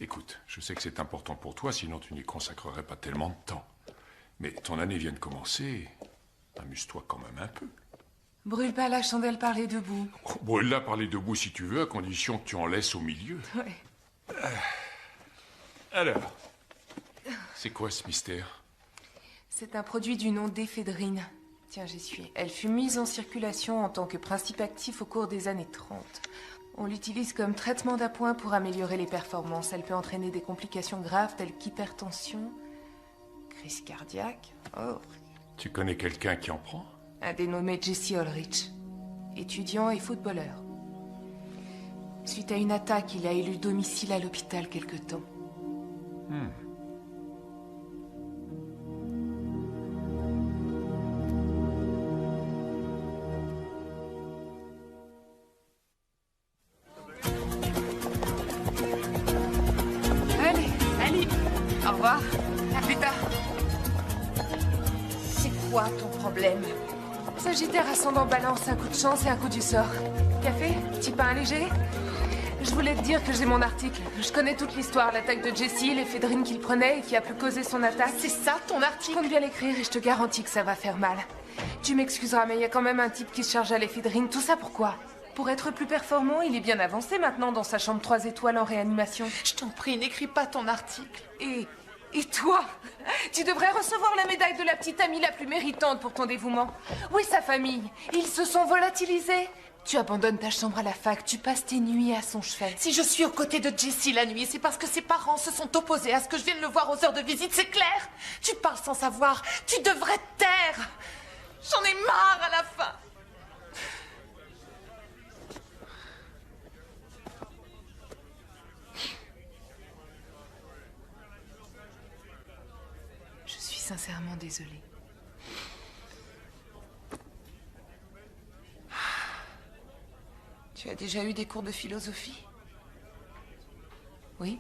Écoute, je sais que c'est important pour toi, sinon tu n'y consacrerais pas tellement de temps. Mais ton année vient de commencer. Amuse-toi quand même un peu. Brûle pas la chandelle par les deux bouts. Brûle-la par les deux bouts si tu veux, à condition que tu en laisses au milieu. Ouais. Alors, c'est quoi ce mystère? C'est un produit du nom d'éphédrine. Tiens, j'y suis. Elle fut mise en circulation en tant que principe actif au cours des années 30. On l'utilise comme traitement d'appoint pour améliorer les performances. Elle peut entraîner des complications graves telles qu'hypertension, crise cardiaque. Oh. Tu connais quelqu'un qui en prend? Un dénommé Jesse Ulrich, étudiant et footballeur. Suite à une attaque, il a élu domicile à l'hôpital quelque temps. Allez, au revoir. À plus tard. C'est quoi ton problème? Sagittaire ascendant balance, un coup de chance et un coup du sort. Café? Petit pain léger? Je voulais te dire que j'ai mon article. Je connais toute l'histoire, l'attaque de Jesse, l'éphédrine qu'il prenait et qui a pu causer son attaque. C'est ça ton article? Compte bien l'écrire et je te garantis que ça va faire mal. Tu m'excuseras, mais il y a quand même un type qui se charge à l'éphédrine. Tout ça pourquoi? Pour être plus performant, il est bien avancé maintenant dans sa chambre 3 étoiles en réanimation. Je t'en prie, n'écris pas ton article. Et toi? Tu devrais recevoir la médaille de la petite amie la plus méritante pour ton dévouement. Oui, sa famille. Ils se sont volatilisés. Tu abandonnes ta chambre à la fac, tu passes tes nuits à son chevet. Si je suis aux côtés de Jesse la nuit, c'est parce que ses parents se sont opposés à ce que je vienne le voir aux heures de visite, c'est clair? Tu parles sans savoir, tu devrais te taire. J'en ai marre à la fin. Je suis sincèrement désolée. Tu as déjà eu des cours de philosophie? Oui.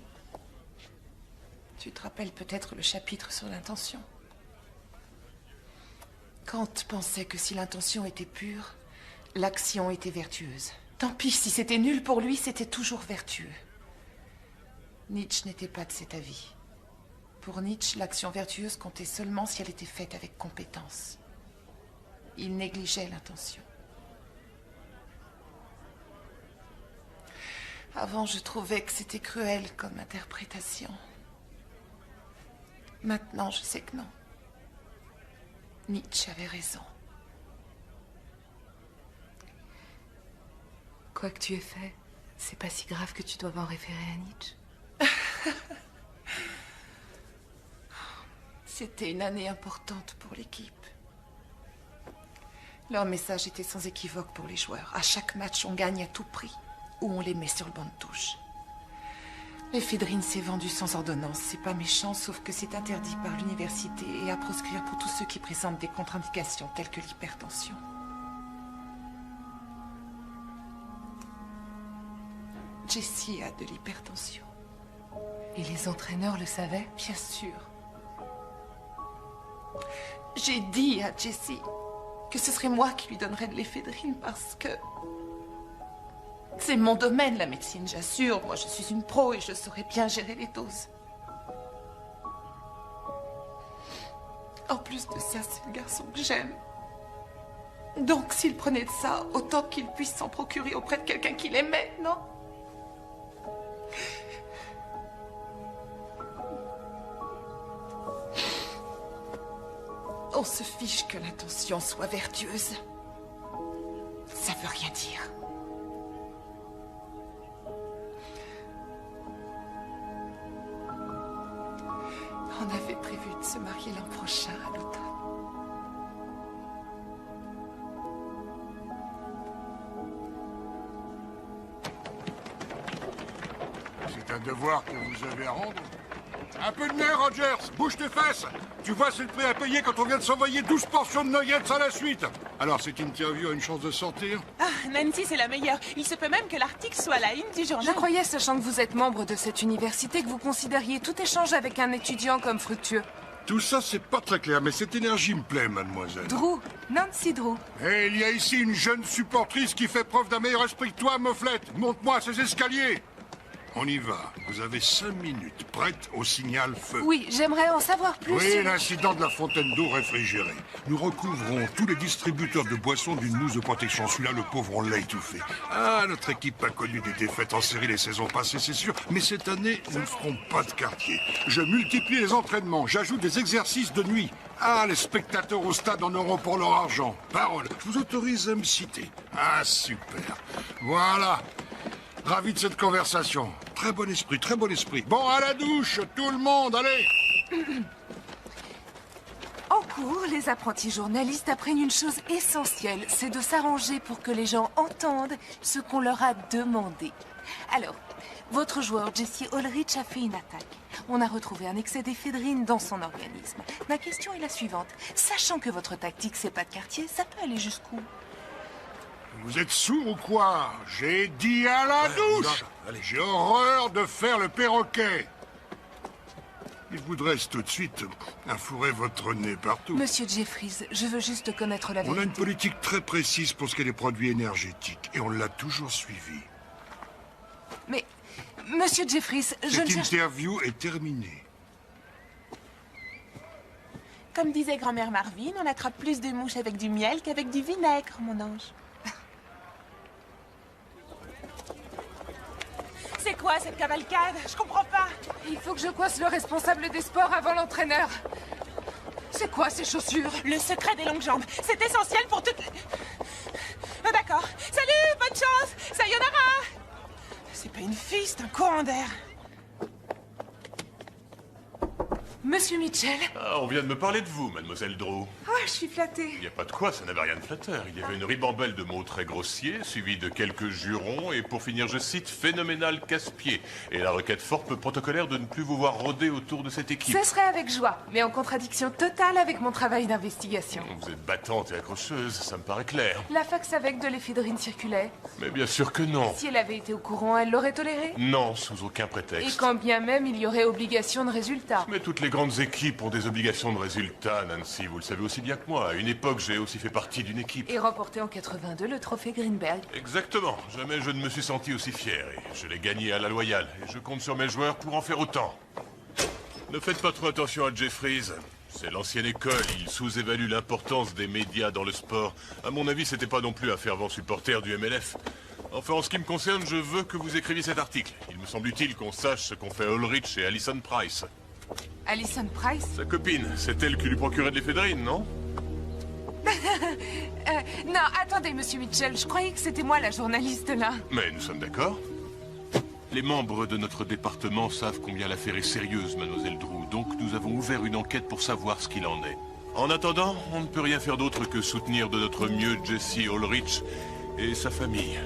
Tu te rappelles peut-être le chapitre sur l'intention? Kant pensait que si l'intention était pure, l'action était vertueuse. Tant pis, si c'était nul pour lui, c'était toujours vertueux. Nietzsche n'était pas de cet avis. Pour Nietzsche, l'action vertueuse comptait seulement si elle était faite avec compétence. Il négligeait l'intention. Avant, je trouvais que c'était cruel comme interprétation. Maintenant, je sais que non. Nietzsche avait raison. Quoi que tu aies fait, c'est pas si grave que tu doives en référer à Nietzsche. C'était une année importante pour l'équipe. Leur message était sans équivoque pour les joueurs. À chaque match, on gagne à tout prix. Ou on les met sur le banc de touche. L'éphédrine s'est vendue sans ordonnance. C'est pas méchant, sauf que c'est interdit par l'université et à proscrire pour tous ceux qui présentent des contre-indications telles que l'hypertension. Jessie a de l'hypertension. Et les entraîneurs le savaient? Bien sûr. J'ai dit à Jessie que ce serait moi qui lui donnerais de l'éphédrine parce que c'est mon domaine, la médecine, j'assure. Moi, je suis une pro et je saurais bien gérer les doses. En plus de ça, c'est le garçon que j'aime. Donc, s'il prenait de ça, autant qu'il puisse s'en procurer auprès de quelqu'un qu'il aimait, non? On se fiche que l'intention soit vertueuse. Ça veut rien dire. On avait prévu de se marier l'an prochain à l'automne. devoir que vous avez à rendre. Un peu de nez, Rogers. Bouge tes fesses. Tu vois, c'est le prix à payer quand on vient de s'envoyer 12 portions de nuggets à la suite. Alors, cette interview a une chance de sortir? Ah, Nancy, c'est la meilleure. Il se peut même que l'article soit à la une du journal. Je croyais, sachant que vous êtes membre de cette université, que vous considériez tout échange avec un étudiant comme fructueux. Tout ça, c'est pas très clair, mais cette énergie me plaît, mademoiselle. Drew, Nancy Drew. Et il y a ici une jeune supportrice qui fait preuve d'un meilleur esprit que toi, Mofflette. Monte-moi ces escaliers. On y va. Vous avez 5 minutes. Prête au signal feu. Oui, j'aimerais en savoir plus. Oui, l'incident de la fontaine d'eau réfrigérée. Nous recouvrons tous les distributeurs de boissons d'une mousse de protection. Celui-là, le pauvre, on l'a étouffé. Ah, notre équipe a connu des défaites en série les saisons passées, c'est sûr. Mais cette année, nous ne ferons pas de quartier. Je multiplie les entraînements. J'ajoute des exercices de nuit. Ah, les spectateurs au stade en auront pour leur argent. Parole. Je vous autorise à me citer. Ah, super. Voilà. Ravi de cette conversation. Très bon esprit, très bon esprit. Bon, à la douche, tout le monde, allez! En cours, les apprentis journalistes apprennent une chose essentielle, c'est de s'arranger pour que les gens entendent ce qu'on leur a demandé. Alors, votre joueur Jesse Ulrich a fait une attaque. On a retrouvé un excès d'éphédrine dans son organisme. Ma question est la suivante. Sachant que votre tactique, c'est pas de quartier, ça peut aller jusqu'où? Vous êtes sourd ou quoi? J'ai dit à la douche! J'ai horreur de faire le perroquet. Il vous dresse tout de suite fourrer votre nez partout. Monsieur Jeffries, je veux juste connaître la vérité. On a une politique très précise pour ce qui est des produits énergétiques, et on l'a toujours suivie. Mais, monsieur Jeffries, je ne Cette cherche... interview est terminée. Comme disait grand-mère Marvin, on attrape plus de mouches avec du miel qu'avec du vinaigre, mon ange. C'est quoi cette cavalcade? Je comprends pas. Il faut que je coince le responsable des sports avant l'entraîneur. C'est quoi ces chaussures? Le secret des longues jambes. C'est essentiel pour toutes... Ah, d'accord. Salut, bonne chance. Sayonara. C'est pas une fille, c'est un courant d'air. Monsieur Mitchell? Ah, on vient de me parler de vous, mademoiselle Drew. Oh, je suis flattée. Il n'y a pas de quoi, ça n'avait rien de flatteur. Il y avait une ribambelle de mots très grossiers, suivis de quelques jurons, et pour finir, je cite, phénoménal casse-pied. Et la requête forte protocolaire de ne plus vous voir rôder autour de cette équipe. Ce serait avec joie, mais en contradiction totale avec mon travail d'investigation. Vous êtes battante et accrocheuse, ça me paraît clair. La fax avec de l'éphédrine circulait. Mais bien sûr que non. Si elle avait été au courant, elle l'aurait toléré? Non, sous aucun Et prétexte. quand bien même il y aurait obligation de résultat. Mais toutes les grandes équipes ont des obligations de résultats, Nancy. Vous le savez aussi bien que moi. À une époque, j'ai aussi fait partie d'une équipe. Et remporté en 82 le trophée Greenberg. Exactement. Jamais je ne me suis senti aussi fier. Et je l'ai gagné à la loyale. Et je compte sur mes joueurs pour en faire autant. Ne faites pas trop attention à Jeffries. C'est l'ancienne école. Il sous-évalue l'importance des médias dans le sport. À mon avis, c'était pas non plus un fervent supporter du MLF. Enfin, en ce qui me concerne, je veux que vous écriviez cet article. Il me semble utile qu'on sache ce qu'ont fait Ulrich et Alison Price. Alison Price? Sa copine, c'est elle qui lui procurait de l'éphédrine, non? Non, attendez, monsieur Mitchell, je croyais que c'était moi la journaliste là. Mais nous sommes d'accord. Les membres de notre département savent combien l'affaire est sérieuse, mademoiselle Drew, donc nous avons ouvert une enquête pour savoir ce qu'il en est. En attendant, on ne peut rien faire d'autre que soutenir de notre mieux Jesse Ulrich et sa famille.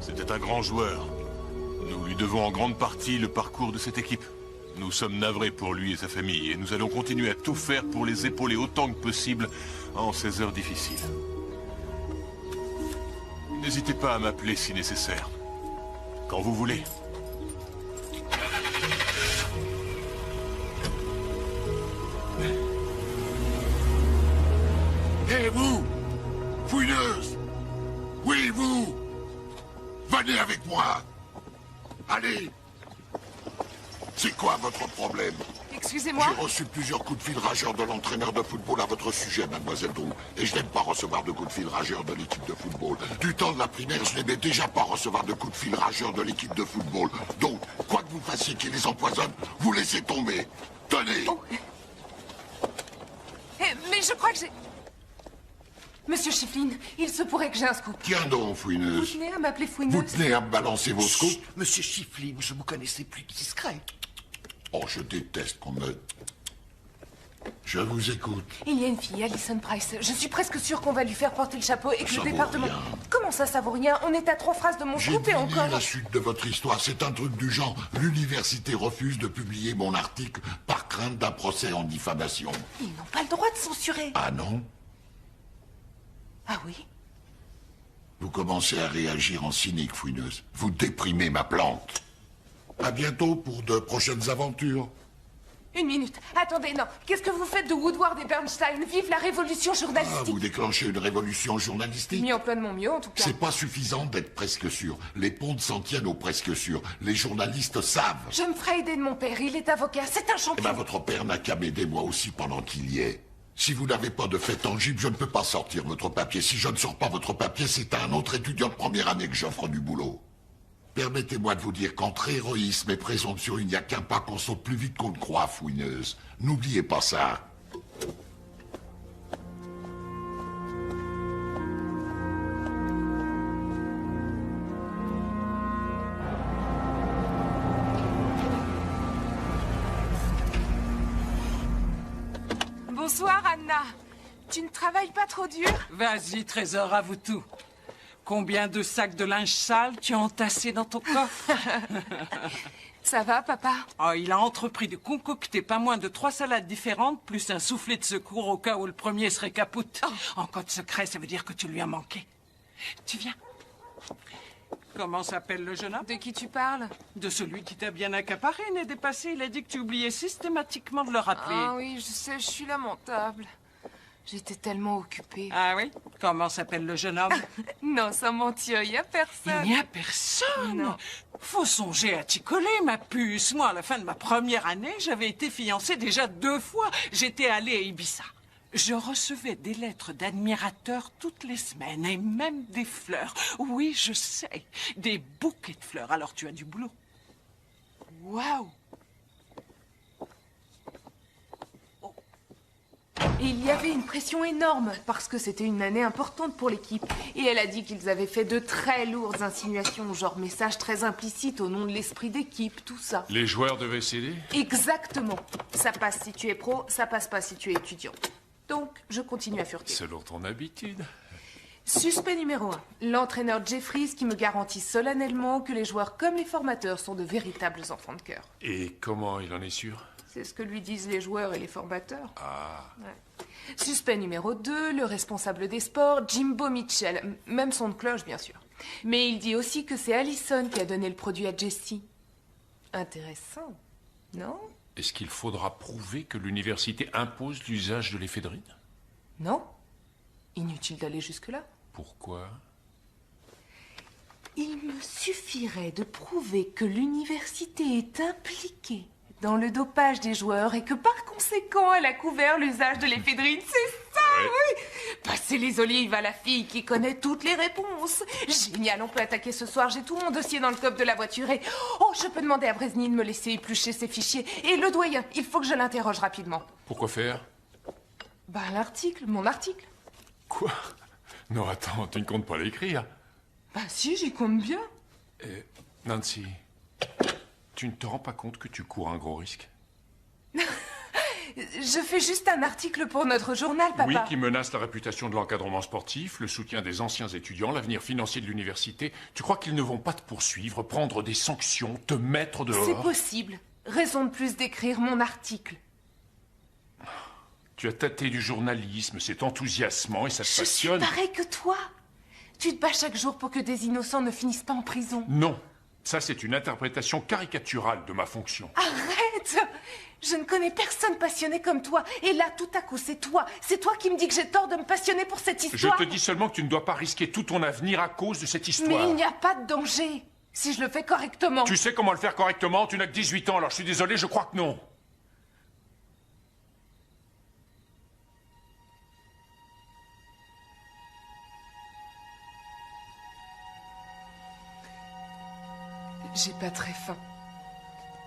C'était un grand joueur. Nous lui devons en grande partie le parcours de cette équipe. Nous sommes navrés pour lui et sa famille, et nous allons continuer à tout faire pour les épauler autant que possible en ces heures difficiles. N'hésitez pas à m'appeler si nécessaire. Quand vous voulez. Hé, vous! Fouineuse! Oui, vous! Venez avec moi! Allez! C'est quoi votre problème? Excusez-moi? J'ai reçu plusieurs coups de fil rageurs de l'entraîneur de football à votre sujet, mademoiselle Drew. Et je n'aime pas recevoir de coups de fil rageurs de l'équipe de football. Du temps de la primaire, je n'aimais déjà pas recevoir de coups de fil rageurs de l'équipe de football. Donc, quoi que vous fassiez qui les empoisonne, vous laissez tomber. Tenez! Oh. Mais je crois que j'ai... Monsieur Shiflin, il se pourrait que j'ai un scoop. Tiens donc, Vous fouineuse. tenez à m'appeler Vous fouineuse? tenez à me balancer vos scoops? Chut, Monsieur Shiflin, je vous connaissais plus discret. Oh, je déteste qu'on me... Je vous écoute. Il y a une fille, Alison Price. Je suis presque sûre qu'on va lui faire porter le chapeau et que Ça le vaut département... rien. Comment ça vaut rien? On est à 3 phrases de mon J'ai scoop et deviné encore... la suite de votre histoire. C'est un truc du genre. L'université refuse de publier mon article par crainte d'un procès en diffamation. Ils n'ont pas le droit de censurer. Ah non? Ah oui? Vous commencez à réagir en cynique, fouineuse. Vous déprimez ma plante. À bientôt pour de prochaines aventures. Une minute. Attendez, non. Qu'est-ce que vous faites de Woodward et Bernstein? Vive la révolution Ah, journalistique. vous déclenchez une révolution journalistique? Mis en plein de mon mieux, en tout cas. C'est pas suffisant d'être presque sûr. Les pontes s'en tiennent au presque sûr. Les journalistes savent. Je me ferai aider de mon père. Il est avocat. C'est un Eh champion. ben, votre père n'a qu'à m'aider moi aussi pendant qu'il y est. Si vous n'avez pas de fait tangible, je ne peux pas sortir votre papier. Si je ne sors pas votre papier, c'est à un autre étudiant de première année que j'offre du boulot. Permettez-moi de vous dire qu'entre héroïsme et présomption, il n'y a qu'un pas qu'on saute plus vite qu'on ne croit, fouineuse. N'oubliez pas ça. Bonsoir, Anna. Tu ne travailles pas trop dur? Vas-y, trésor, avoue tout. Combien de sacs de linge sale tu as entassés dans ton coffre? Ça va, papa? Oh, il a entrepris de concocter pas moins de 3 salades différentes, plus un soufflet de secours au cas où le premier serait capote. En code secret, ça veut dire que tu lui as manqué. Tu viens. Comment s'appelle le jeune homme? De qui tu parles? De celui qui t'a bien accaparé, n'est dépassé. Il a dit que tu oubliais systématiquement de le rappeler. Ah oui, je sais, je suis lamentable. J'étais tellement occupée. Ah oui? Comment s'appelle le jeune homme? Non, sans mentir, il n'y a personne. Il n'y a personne? Non. Faut songer à t'y coller, ma puce. Moi, à la fin de ma première année, j'avais été fiancée déjà 2 fois. J'étais allée à Ibiza. Je recevais des lettres d'admirateurs toutes les semaines et même des fleurs. Oui, je sais, des bouquets de fleurs. Alors tu as du boulot. Waouh! Il y avait une pression énorme parce que c'était une année importante pour l'équipe. Et elle a dit qu'ils avaient fait de très lourdes insinuations, genre messages très implicites au nom de l'esprit d'équipe, tout ça. Les joueurs devaient céder? Exactement. Ça passe si tu es pro, ça passe pas si tu es étudiant. Donc, je continue à fureter. Selon ton habitude. Suspect numéro 1. L'entraîneur Jeffries qui me garantit solennellement que les joueurs comme les formateurs sont de véritables enfants de cœur. Et comment il en est sûr? C'est ce que lui disent les joueurs et les formateurs. Ah. Ouais. Suspect numéro 2, le responsable des sports, Jimbo Mitchell. Même son de cloche, bien sûr. Mais il dit aussi que c'est Allison qui a donné le produit à Jessie. Intéressant, non? Est-ce qu'il faudra prouver que l'université impose l'usage de l'éphédrine? Non. Inutile d'aller jusque-là. Pourquoi? Il me suffirait de prouver que l'université est impliquée dans le dopage des joueurs et que par conséquent, elle a couvert l'usage de l'éphédrine. C'est ça, oui! Passez les olives à la fille qui connaît toutes les réponses. Génial, on peut attaquer ce soir. J'ai tout mon dossier dans le coffre de la voiture et... Oh, je peux demander à Bresny de me laisser éplucher ses fichiers. Et le doyen, il faut que je l'interroge rapidement. Pourquoi faire? Bah, l'article, mon article. Quoi? Non, attends, tu ne comptes pas l'écrire. Bah si, j'y compte bien. Nancy, tu ne te rends pas compte que tu cours un gros risque? Je fais juste un article pour notre journal, papa. Oui, qui menace la réputation de l'encadrement sportif, le soutien des anciens étudiants, l'avenir financier de l'université. Tu crois qu'ils ne vont pas te poursuivre, prendre des sanctions, te mettre dehors? C'est possible. Raison de plus d'écrire mon article. Tu as tâté du journalisme, c'est enthousiasmant et ça te passionne. Je suis pareil que toi. Tu te bats chaque jour pour que des innocents ne finissent pas en prison. Non, ça c'est une interprétation caricaturale de ma fonction. Arrête! Je ne connais personne passionné comme toi. Et là, tout à coup, c'est toi. C'est toi qui me dis que j'ai tort de me passionner pour cette histoire. Je te dis seulement que tu ne dois pas risquer tout ton avenir à cause de cette histoire. Mais il n'y a pas de danger. Si je le fais correctement. Tu sais comment le faire correctement? Tu n'as que 18 ans, alors je suis désolé, je crois que non. J'ai pas très faim.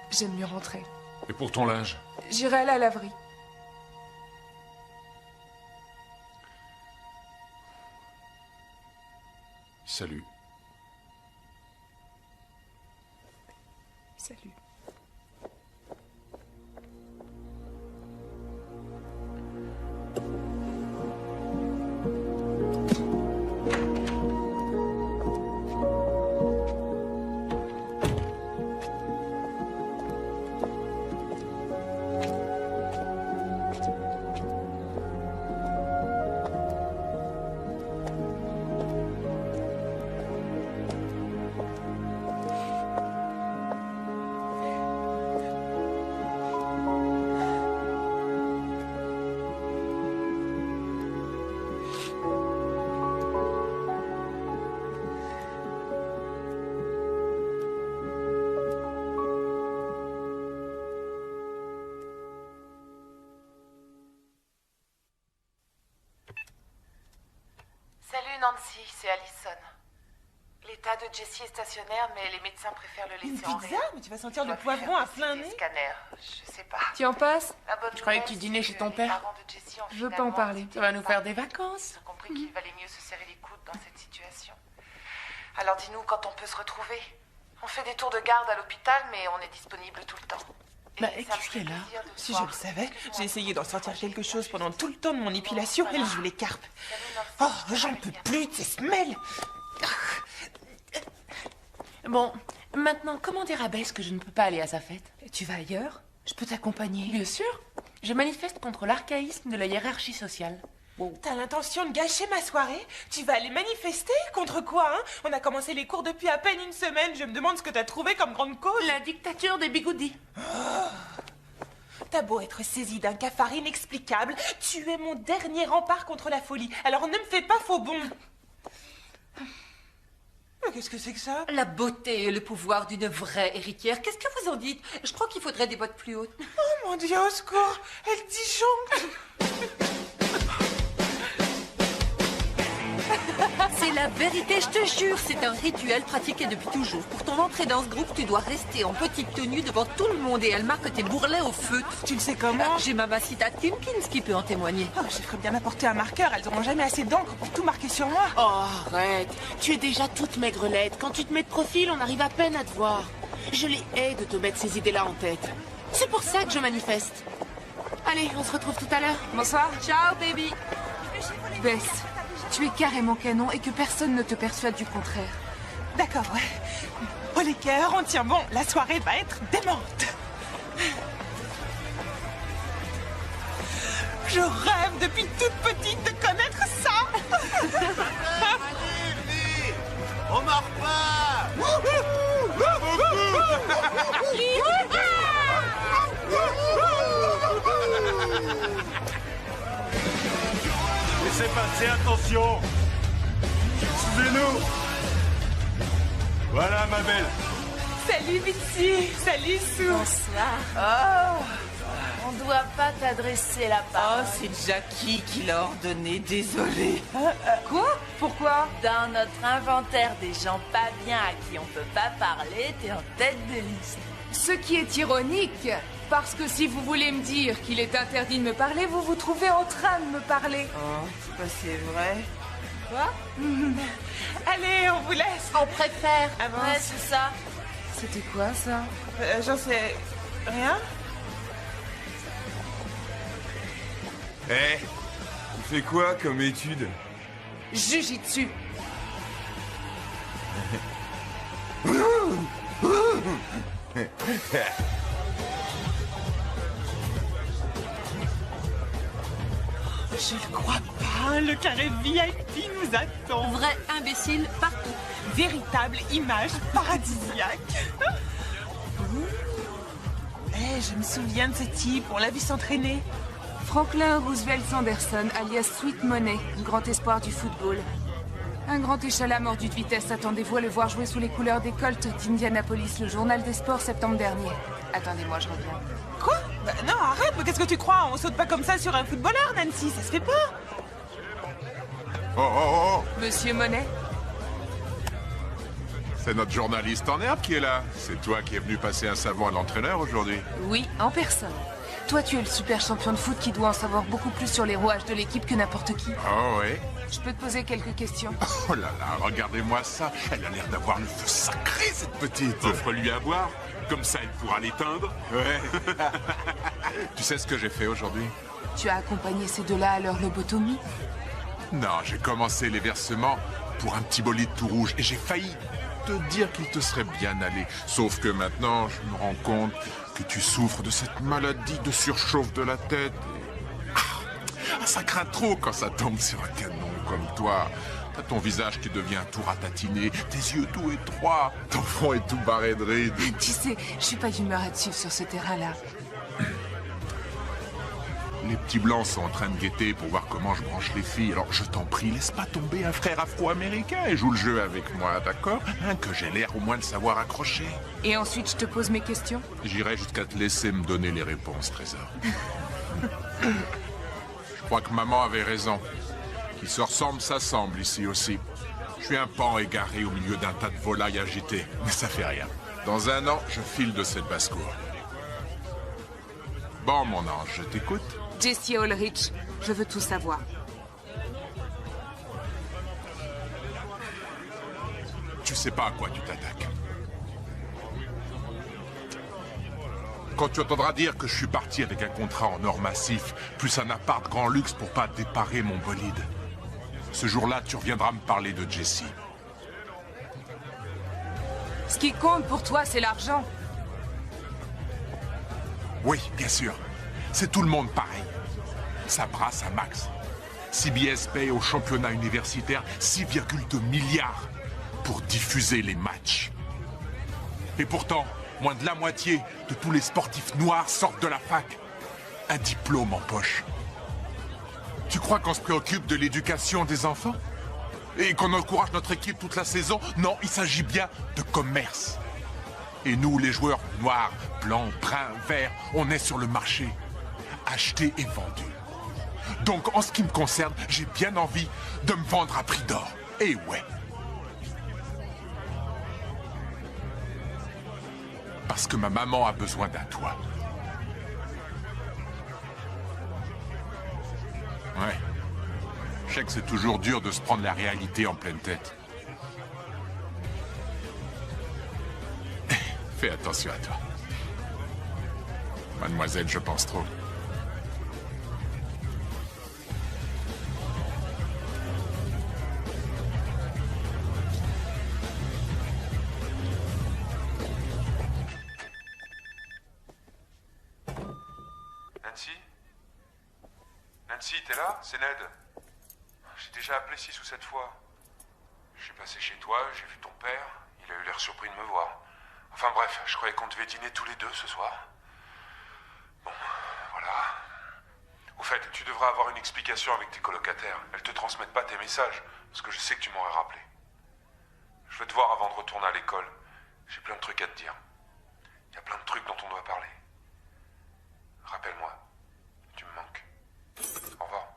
J'aime mieux rentrer. Et pour ton linge? J'irai à la laverie. Salut. Salut. Nancy, c'est Allison. L'état de Jessie est stationnaire, mais les médecins préfèrent le Une laisser en pizza? réa. Mais tu vas sentir le poivron à plein nez. Scanner, je sais pas. Tu en passes? La bonne Je croyais que tu dînais chez ton père. Je veux pas en parler. Ça va nous faire des vacances. Ils ont compris qu'il valait mieux se serrer les coudes dans cette situation. Alors dis-nous quand on peut se retrouver. On fait des tours de garde à l'hôpital, mais on est disponible tout le temps. Bah, qu'est-ce qu'elle a? Si je le savais, j'ai essayé d'en sortir quelque chose pendant tout le temps de mon épilation. Elle joue les carpes. Oh, j'en peux plus de ces semelles. Bon, maintenant, comment dire à Bess que je ne peux pas aller à sa fête? Tu vas ailleurs? Je peux t'accompagner. Bien sûr. Je manifeste contre l'archaïsme de la hiérarchie sociale. T'as l'intention de gâcher ma soirée? Tu vas aller manifester? Contre quoi, hein? On a commencé les cours depuis à peine une semaine. Je me demande ce que t'as trouvé comme grande cause. La dictature des bigoudis. T'as beau être saisi d'un cafard inexplicable, tu es mon dernier rempart contre la folie. Alors ne me fais pas faux bond. Mais qu'est-ce que c'est que ça? La beauté et le pouvoir d'une vraie héritière. Qu'est-ce que vous en dites? Je crois qu'il faudrait des bottes plus hautes. Oh mon Dieu, au secours! Elle disjoncte! C'est la vérité, je te jure. C'est un rituel pratiqué depuis toujours. Pour ton entrée dans ce groupe, tu dois rester en petite tenue devant tout le monde et elle marque tes bourrelets au feutre. Tu le sais comment? J'ai Mamacita Timkins qui peut en témoigner. Oh, je ferais bien apporter un marqueur. Elles auront jamais assez d'encre pour tout marquer sur moi. Oh, arrête. Tu es déjà toute maigrelette. Quand tu te mets de profil, on arrive à peine à te voir. Je les hais de te mettre ces idées-là en tête. C'est pour ça que je manifeste. Allez, on se retrouve tout à l'heure. Bonsoir. Ciao, baby. Bess, tu es carrément canon et que personne ne te persuade du contraire. D'accord, ouais. Oh les cœurs, on tient bon. La soirée va être démente. Je rêve depuis toute petite de connaître ça. On meurt pas. Laissez passer, attention. Suivez-nous. Voilà, ma belle. Salut Bitsy. Salut Sue. Bonsoir. Oh, on doit pas t'adresser la parole. Oh, c'est Jackie qui l'a ordonné, désolé. Quoi? Pourquoi? Dans notre inventaire des gens pas bien à qui on peut pas parler, t'es en tête de liste. Ce qui est ironique, parce que si vous voulez me dire qu'il est interdit de me parler, vous vous trouvez en train de me parler. Oh, c'est vrai. Quoi? Allez, on vous laisse. On préfère. Ouais, c'est ça. C'était quoi, ça? J'en sais rien. Eh, tu fais quoi comme étude? Jujitsu. Je le crois pas, le carré VIP nous attend. Vrai imbécile partout. Véritable image paradisiaque. Je me souviens de ce type, on l'a vu s'entraîner. Franklin Roosevelt Sanderson, alias Sweet Money, grand espoir du football. Un grand échalas mordu de vitesse, attendez-vous à le voir jouer sous les couleurs des Colts d'Indianapolis, le journal des sports, septembre dernier. Attendez-moi, je reviens. Quoi? Bah, non, arrête, mais qu'est-ce que tu crois? On saute pas comme ça sur un footballeur, Nancy, ça se fait pas. Oh. Monsieur Monet? C'est notre journaliste en herbe qui est là. C'est toi qui es venu passer un savon à l'entraîneur aujourd'hui. Oui, en personne. Toi, tu es le super champion de foot qui doit en savoir beaucoup plus sur les rouages de l'équipe que n'importe qui. Oh oui. Je peux te poser quelques questions? Oh là là, regardez-moi ça. Elle a l'air d'avoir le feu sacré, cette petite. Offre-lui à boire. Comme ça, elle pourra l'éteindre. Ouais. Tu sais ce que j'ai fait aujourd'hui? Tu as accompagné ces deux-là à leur lobotomie? Non, j'ai commencé les versements pour un petit bolide tout rouge et j'ai failli te dire qu'il te serait bien allé. Sauf que maintenant, je me rends compte que tu souffres de cette maladie de surchauffe de la tête. Ah, ça craint trop quand ça tombe sur un canon comme toi. T'as ton visage qui devient tout ratatiné, tes yeux tout étroits, ton front est tout barré de rides. Tu sais, je suis pas d'humeur à te suivre sur ce terrain-là. Les petits blancs sont en train de guetter pour voir comment je branche les filles. Alors je t'en prie, laisse pas tomber un frère afro-américain et joue le jeu avec moi, d'accord? Que j'ai l'air au moins de savoir accrocher. Et ensuite, je te pose mes questions? J'irai jusqu'à te laisser me donner les réponses, Trésor. Je crois que maman avait raison. Qui se ressemble s'assemble ici aussi. Je suis un pan égaré au milieu d'un tas de volailles agitées, mais ça fait rien. Dans un an, je file de cette basse-cour. Bon, mon ange, je t'écoute. Jesse Ulrich, je veux tout savoir. Tu sais pas à quoi tu t'attaques. Quand tu entendras dire que je suis parti avec un contrat en or massif, plus un appart grand luxe pour pas déparer mon bolide, ce jour-là, tu reviendras me parler de Jesse. Ce qui compte pour toi, c'est l'argent. Oui, bien sûr. C'est tout le monde pareil. Ça brasse à max. CBS paye au championnat universitaire 6,2 milliards pour diffuser les matchs. Et pourtant, moins de la moitié de tous les sportifs noirs sortent de la fac. Un diplôme en poche. Tu crois qu'on se préoccupe de l'éducation des enfants? Et qu'on encourage notre équipe toute la saison? Non, il s'agit bien de commerce. Et nous, les joueurs noirs, blancs, bruns, verts, on est sur le marché. Acheté et vendu. Donc, en ce qui me concerne, j'ai bien envie de me vendre à prix d'or. Et ouais. Parce que ma maman a besoin d'un toit. Ouais. Je sais que c'est toujours dur de se prendre la réalité en pleine tête. Fais attention à toi. Mademoiselle, je pense trop. Nancy? Nancy, t'es là? C'est Ned. J'ai déjà appelé 6 ou 7 fois. Je suis passé chez toi, j'ai vu ton père. Il a eu l'air surpris de me voir. Enfin bref, je croyais qu'on devait dîner tous les deux ce soir. Bon, voilà. Au fait, tu devras avoir une explication avec tes colocataires. Elles te transmettent pas tes messages, parce que je sais que tu m'aurais rappelé. Je veux te voir avant de retourner à l'école. J'ai plein de trucs à te dire. Il y a plein de trucs dont on doit parler. Rappelle-moi. Tu me manques. Au revoir.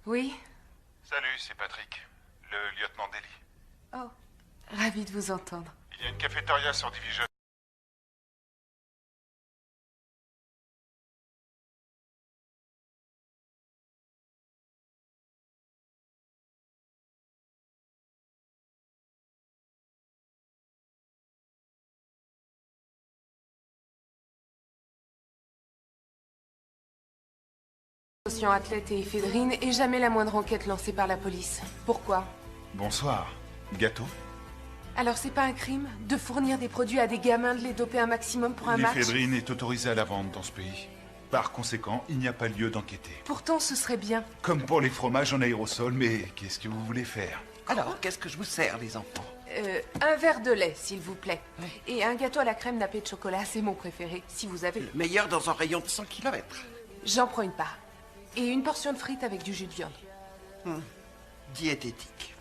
Oui? Salut, c'est Patrick, le lieutenant Daly. Oh, ravi de vous entendre. Il y a une cafétéria sur Division. Athlète et éphédrine et jamais la moindre enquête lancée par la police. Pourquoi? Bonsoir. Gâteau? Alors c'est pas un crime de fournir des produits à des gamins, de les doper un maximum pour un match? L'éphédrine est autorisée à la vente dans ce pays. Par conséquent, il n'y a pas lieu d'enquêter. Pourtant, ce serait bien. Comme pour les fromages en aérosol, mais qu'est-ce que vous voulez faire? Alors, qu'est-ce que je vous sers, les enfants? Un verre de lait, s'il vous plaît. Oui. Et un gâteau à la crème nappée de chocolat, c'est mon préféré, si vous avez... Le meilleur dans un rayon de 100 km. J'en prends une part. Et une portion de frites avec du jus de viande. Diététique.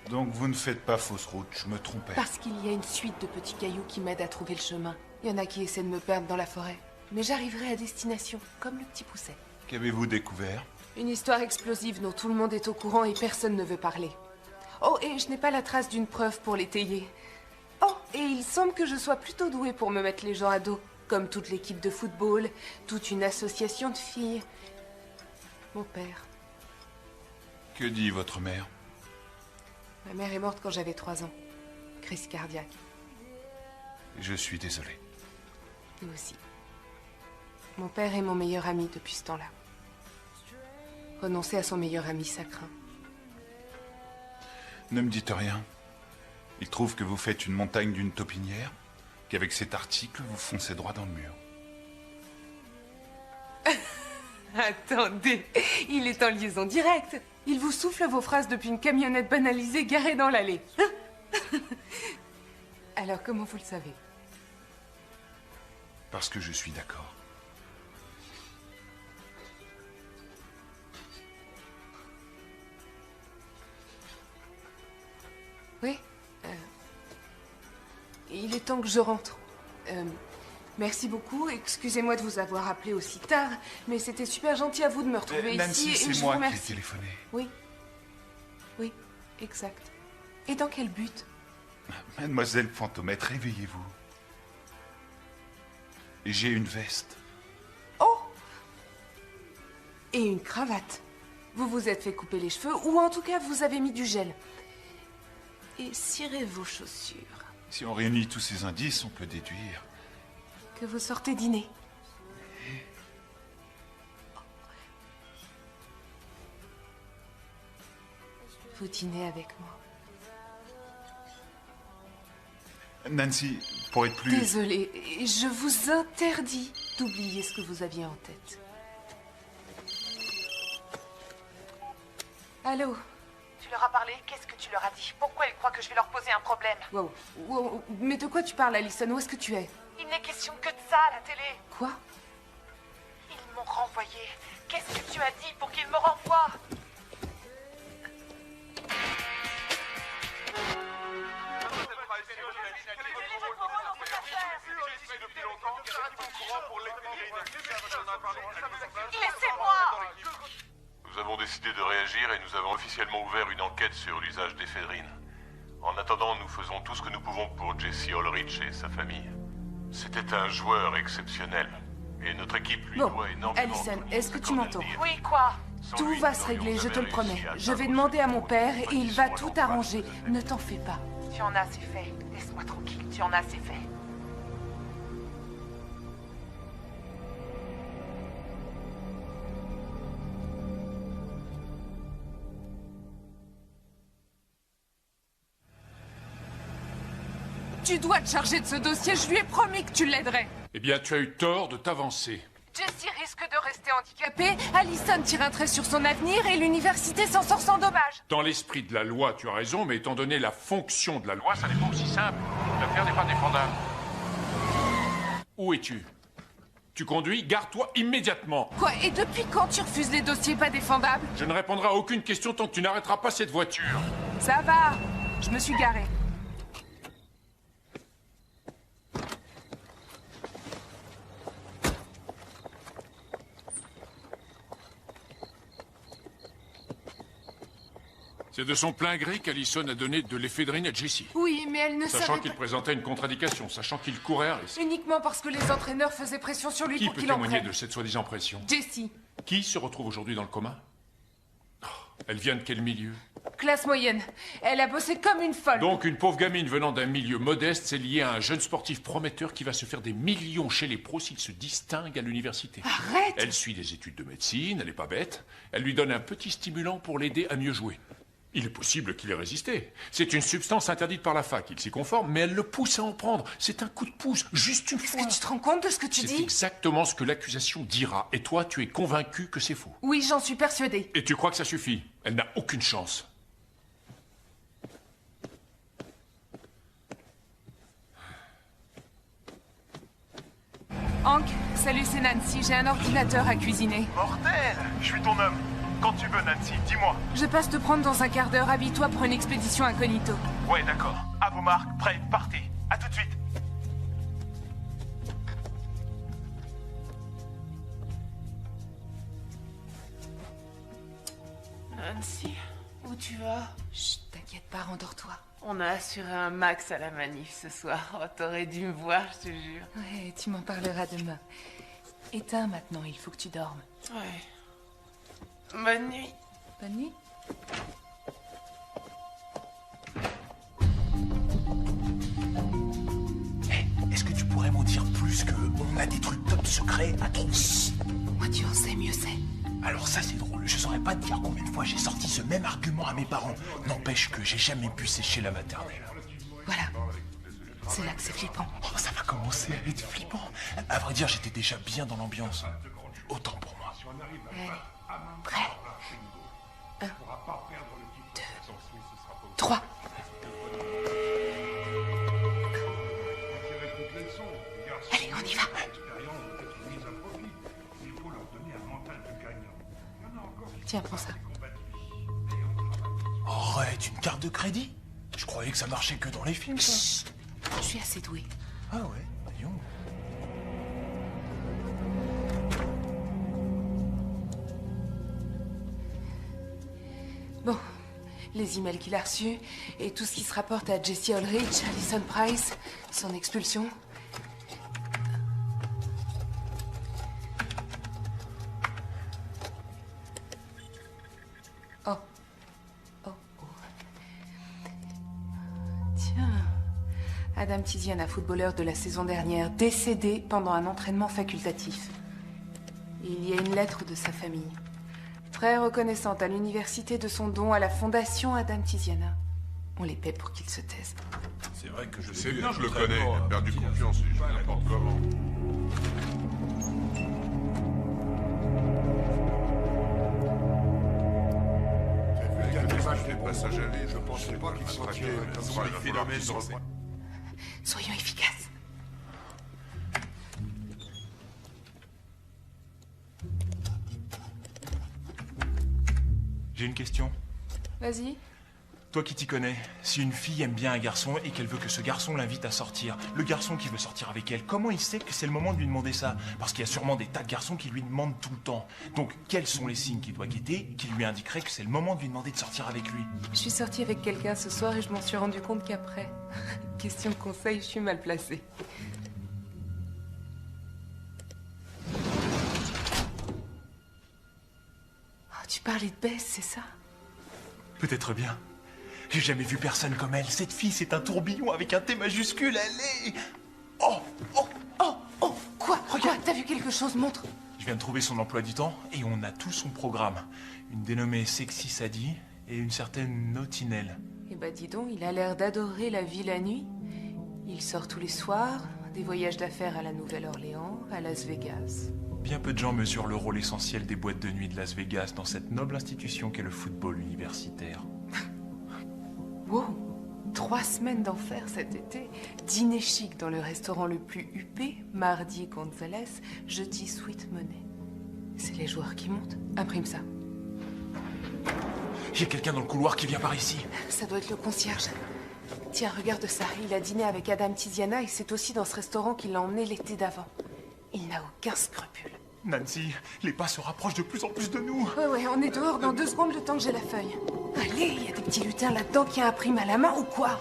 Donc vous ne faites pas fausse route, je me trompais. Parce qu'il y a une suite de petits cailloux qui m'aident à trouver le chemin. Il y en a qui essaient de me perdre dans la forêt. Mais j'arriverai à destination, comme le petit pousset. Qu'avez-vous découvert? Une histoire explosive dont tout le monde est au courant et personne ne veut parler. Oh, et je n'ai pas la trace d'une preuve pour l'étayer. Oh, et il semble que je sois plutôt douée pour me mettre les gens à dos. Comme toute l'équipe de football, toute une association de filles. Mon père. Que dit votre mère? Ma mère est morte quand j'avais 3 ans. Crise cardiaque. Je suis désolé. Nous aussi. Mon père est mon meilleur ami depuis ce temps-là. Renoncer à son meilleur ami, ça craint. Ne me dites rien. Il trouve que vous faites une montagne d'une taupinière, qu'avec cet article, vous foncez droit dans le mur. Attendez, il est en liaison directe. Il vous souffle vos phrases depuis une camionnette banalisée garée dans l'allée. Alors comment vous le savez? Parce que je suis d'accord. Oui. Il est temps que je rentre. Merci beaucoup. Excusez-moi de vous avoir appelé aussi tard, mais c'était super gentil à vous de me retrouver Nancy, ici. c'est moi qui ai téléphoné. Oui. Oui, exact. Et dans quel but? Mademoiselle Fantomette, réveillez-vous. J'ai une veste. Oh! Et une cravate. Vous vous êtes fait couper les cheveux, ou en tout cas, vous avez mis du gel. Et cirez vos chaussures. Si on réunit tous ces indices, on peut déduire. Que vous sortez dîner. Vous dînez avec moi. Nancy, pour être plus... Désolée, je vous interdis d'oublier ce que vous aviez en tête. Allô? Tu leur as parlé? Qu'est-ce que tu leur as dit? Pourquoi ils croient que je vais leur poser un problème? Wow. Wow. Mais de quoi tu parles, Allison? Où est-ce que tu es? Il n'est question que de ça à la télé. Quoi? Ils m'ont renvoyé. Qu'est-ce que tu as dit pour qu'ils me renvoient? Laissez-moi! Nous avons décidé de réagir et nous avons officiellement ouvert une enquête sur l'usage d'éphédrine. En attendant, nous faisons tout ce que nous pouvons pour Jesse Ulrich et sa famille. C'était un joueur exceptionnel. Et notre équipe lui doit énormément. Allison, est-ce que tu m'entends? Oui, quoi? Tout va se régler, je te le promets. Je vais demander à mon père et il va tout arranger. Ne t'en fais pas. Tu en as assez fait. Laisse-moi tranquille, tu en as assez fait. Tu dois te charger de ce dossier, je lui ai promis que tu l'aiderais. Eh bien, tu as eu tort de t'avancer. Jessie risque de rester handicapée, Allison tire un trait sur son avenir et l'université s'en sort sans dommage. Dans l'esprit de la loi, tu as raison, mais étant donné la fonction de la loi, ça n'est pas aussi simple. L'affaire n'est pas défendable. Où es-tu? Tu conduis? Gare-toi immédiatement. Quoi? Et depuis quand tu refuses les dossiers pas défendables? Je ne répondrai à aucune question tant que tu n'arrêteras pas cette voiture. Ça va, je me suis garée. C'est de son plein gré qu'Allison a donné de l'éphédrine à Jesse. Oui, mais elle ne Sachant savait qu'il pas... présentait une contradiction, sachant qu'il courait un risque. Uniquement parce que les entraîneurs faisaient pression sur lui Qui pour peut qu'il en témoigner prenne. de cette soi-disant pression? Jessie. Qui se retrouve aujourd'hui dans le coma? Oh, elle vient de quel milieu? Classe moyenne. Elle a bossé comme une folle. Donc une pauvre gamine venant d'un milieu modeste s'est liée à un jeune sportif prometteur qui va se faire des millions chez les pros s'il se distingue à l'université. Arrête! Elle suit des études de médecine, elle n'est pas bête. Elle lui donne un petit stimulant pour l'aider à mieux jouer. Il est possible qu'il ait résisté. C'est une substance interdite par la fac. Il s'y conforme, mais elle le pousse à en prendre. C'est un coup de pouce, juste une fois. Est-ce que tu te rends compte de ce que tu dis? C'est exactement ce que l'accusation dira. Et toi, tu es convaincu que c'est faux. Oui, j'en suis persuadée. Et tu crois que ça suffit? Elle n'a aucune chance. Hank, salut, c'est Nancy. J'ai un ordinateur à cuisiner. Mortel! Je suis ton homme. Quand tu veux, Nancy, dis-moi. Je passe te prendre dans un quart d'heure. Habille-toi pour une expédition incognito. Ouais, d'accord. À vos marques, prêts, partez. À tout de suite. Nancy, où tu vas? Chut, t'inquiète pas, rendors-toi. On a assuré un max à la manif ce soir. Oh, t'aurais dû me voir, je te jure. Ouais, tu m'en parleras demain. Éteins maintenant, il faut que tu dormes. Ouais. Bonne nuit. Bonne nuit. Est-ce que tu pourrais m'en dire plus que on a des trucs top secrets à ton... Moi, tu en sais, mieux c'est. Alors ça, c'est drôle. Je saurais pas te dire combien de fois j'ai sorti ce même argument à mes parents. N'empêche que j'ai jamais pu sécher la maternelle. Voilà. C'est là que c'est flippant. Oh, ça va commencer à être flippant. À vrai dire, j'étais déjà bien dans l'ambiance. Autant pour moi. Allez. Prêt? 1, 2, 3. Allez, on y va. Tiens, prends ça. Arrête, une carte de crédit? Je croyais que ça marchait que dans les films, ça. Chut. Je suis assez douée. Ah ouais, voyons. les emails qu'il a reçus et tout ce qui se rapporte à Jesse Ulrich, Alison Price, son expulsion. Oh. Oh, oh. Tiens. Adam Tiziana, footballeur de la saison dernière, décédé pendant un entraînement facultatif. Il y a une lettre de sa famille. Très reconnaissante à l'université de son don à la fondation Adam Tiziana. On les paie pour qu'ils se taisent. C'est vrai que je sais bien, je le connais. Il a perdu confiance, il joue n'importe comment. Des passages à vide, je pensais pas qu'il sortirait comme ça. Il va falloir qu'il s'en sorte. Soyons efficaces. J'ai une question. Vas-y. Toi qui t'y connais, si une fille aime bien un garçon et qu'elle veut que ce garçon l'invite à sortir, le garçon qui veut sortir avec elle, comment il sait que c'est le moment de lui demander ça? Parce qu'il y a sûrement des tas de garçons qui lui demandent tout le temps. Donc, quels sont les signes qu'il doit guetter qui lui indiqueraient que c'est le moment de lui demander de sortir avec lui? Je suis sortie avec quelqu'un ce soir et je m'en suis rendu compte qu'après. Question de conseil, je suis mal placée. Oh, tu parlais de Bess, c'est ça? Peut-être bien. J'ai jamais vu personne comme elle. Cette fille, c'est un tourbillon avec un T majuscule. Elle est... Oh, oh, oh, oh. Quoi? Regarde, t'as vu quelque chose? Montre. Je viens de trouver son emploi du temps et on a tout son programme. Une dénommée Sexy Sadie et une certaine Nautinelle. Eh ben dis donc, il a l'air d'adorer la vie la nuit. Il sort tous les soirs, des voyages d'affaires à la Nouvelle-Orléans, à Las Vegas. Bien peu de gens mesurent le rôle essentiel des boîtes de nuit de Las Vegas dans cette noble institution qu'est le football universitaire. Wow, 3 semaines d'enfer cet été. Dîner chic dans le restaurant le plus huppé, mardi Gonzales, jeudi Sweet Money. C'est les joueurs qui montent. Imprime ça. Il y a quelqu'un dans le couloir qui vient par ici. Ça doit être le concierge. Tiens, regarde ça. Il a dîné avec Adam Tiziana et c'est aussi dans ce restaurant qu'il l'a emmené l'été d'avant. Il n'a aucun scrupule. Nancy, les pas se rapprochent de plus en plus de nous. Ouais, on est dehors dans 2 secondes le temps que j'ai la feuille. Allez, il y a des petits lutins là-dedans qui impriment à la main ou quoi?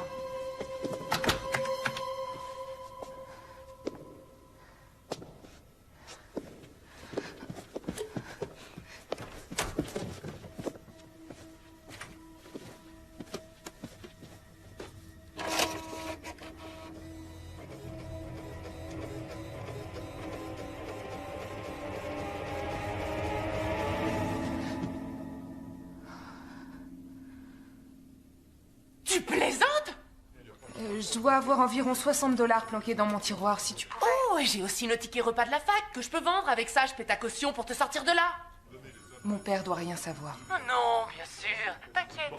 Tu plaisantes? Je dois avoir environ 60$ planqués dans mon tiroir, si tu pourrais. Oh, et j'ai aussi nos tickets repas de la fac que je peux vendre. Avec ça, je paie ta caution pour te sortir de là. Mon père doit rien savoir. Oh non, bien sûr. T'inquiète.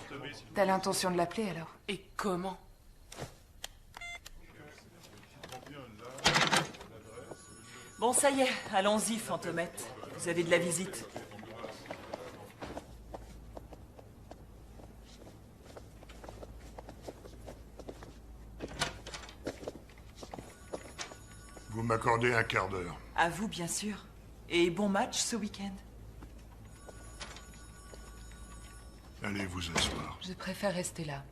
T'as l'intention de l'appeler, alors? Et comment? Bon, ça y est, allons-y, Fantomette. Vous avez de la visite. Vous m'accordez un quart d'heure. À vous, bien sûr. Et bon match ce week-end. Allez vous asseoir. Je préfère rester là.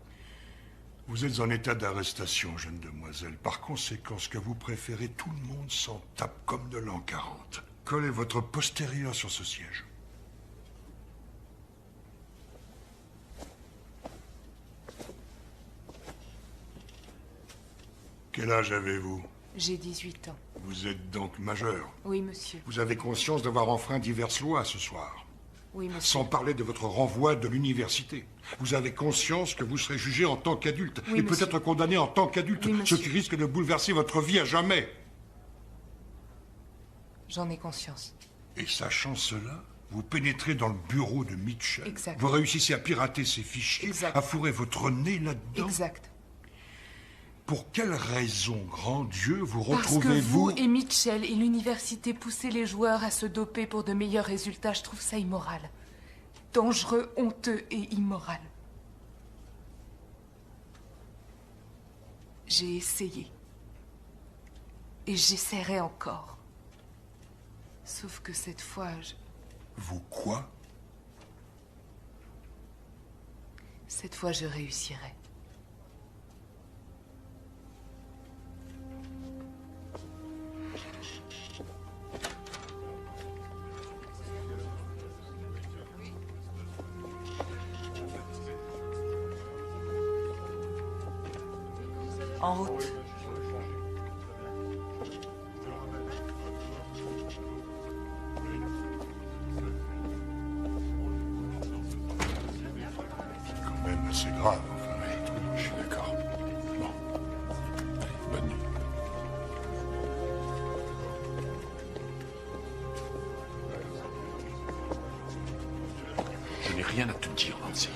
Vous êtes en état d'arrestation, jeune demoiselle. Par conséquent, ce que vous préférez, tout le monde s'en tape comme de l'an 40. Collez votre postérieur sur ce siège. Quel âge avez-vous? J'ai 18 ans. Vous êtes donc majeur. Oui, monsieur. Vous avez conscience d'avoir enfreint diverses lois ce soir. Oui, monsieur. Sans parler de votre renvoi de l'université. Vous avez conscience que vous serez jugé en tant qu'adulte Oui, et monsieur. peut-être condamné en tant qu'adulte, Oui, ce monsieur. qui risque de bouleverser votre vie à jamais. J'en ai conscience. Et sachant cela, vous pénétrez dans le bureau de Mitchell. Exact. Vous réussissez à pirater ses fichiers, Exact. à fourrer votre nez là-dedans. Exact. Pour quelle raison, grand Dieu, vous Parce que retrouvez-vous... vous et Mitchell et l'université poussez les joueurs à se doper pour de meilleurs résultats, je trouve ça immoral. Dangereux, honteux et immoral. J'ai essayé. Et j'essaierai encore. Sauf que cette fois, Vous quoi? Cette fois, je réussirai. En route. Quand même assez grave, enfin. Je suis d'accord. Bon. Allez, bonne nuit. Je n'ai rien à te dire, Nancy.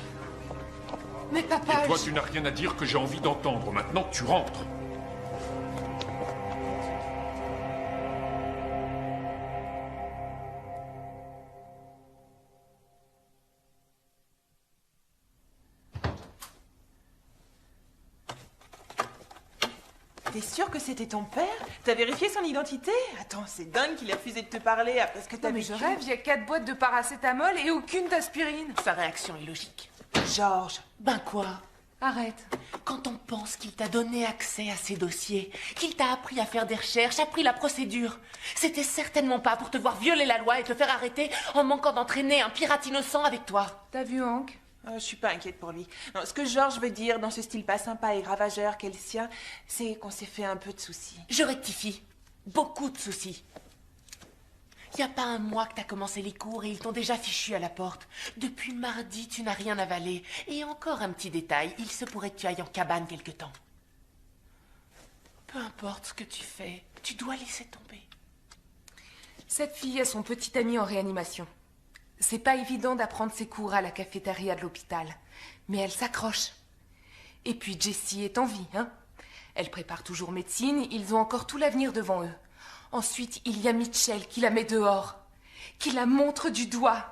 Mais papa... Et toi, tu n'as rien à dire que j'ai envie d'entendre. Maintenant, tu rentres. T'es sûr que c'était ton père? T'as vérifié son identité? Attends, c'est dingue qu'il ait refusé de te parler après ce que t'as Non mais vécu. je rêve, il y a 4 boîtes de paracétamol et aucune d'aspirine. Sa réaction est logique. Georges. Ben quoi? Arrête. Quand on pense qu'il t'a donné accès à ses dossiers, qu'il t'a appris à faire des recherches, appris la procédure, c'était certainement pas pour te voir violer la loi et te faire arrêter en manquant d'entraîner un pirate innocent avec toi. T'as vu Hank? Je suis pas inquiète pour lui. Non, ce que Georges veut dire dans ce style pas sympa et ravageur qu'est le sien, c'est qu'on s'est fait un peu de soucis. Je rectifie. Beaucoup de soucis. Il n'y a pas un mois que t'as commencé les cours et ils t'ont déjà fichu à la porte. Depuis mardi, tu n'as rien avalé. Et encore un petit détail, il se pourrait que tu ailles en cabane quelque temps. Peu importe ce que tu fais, tu dois laisser tomber. Cette fille a son petit ami en réanimation. C'est pas évident d'apprendre ses cours à la cafétéria de l'hôpital, mais elle s'accroche. Et puis Jessie est en vie, hein. Elle prépare toujours médecine, ils ont encore tout l'avenir devant eux. Ensuite, il y a Mitchell qui la met dehors, qui la montre du doigt.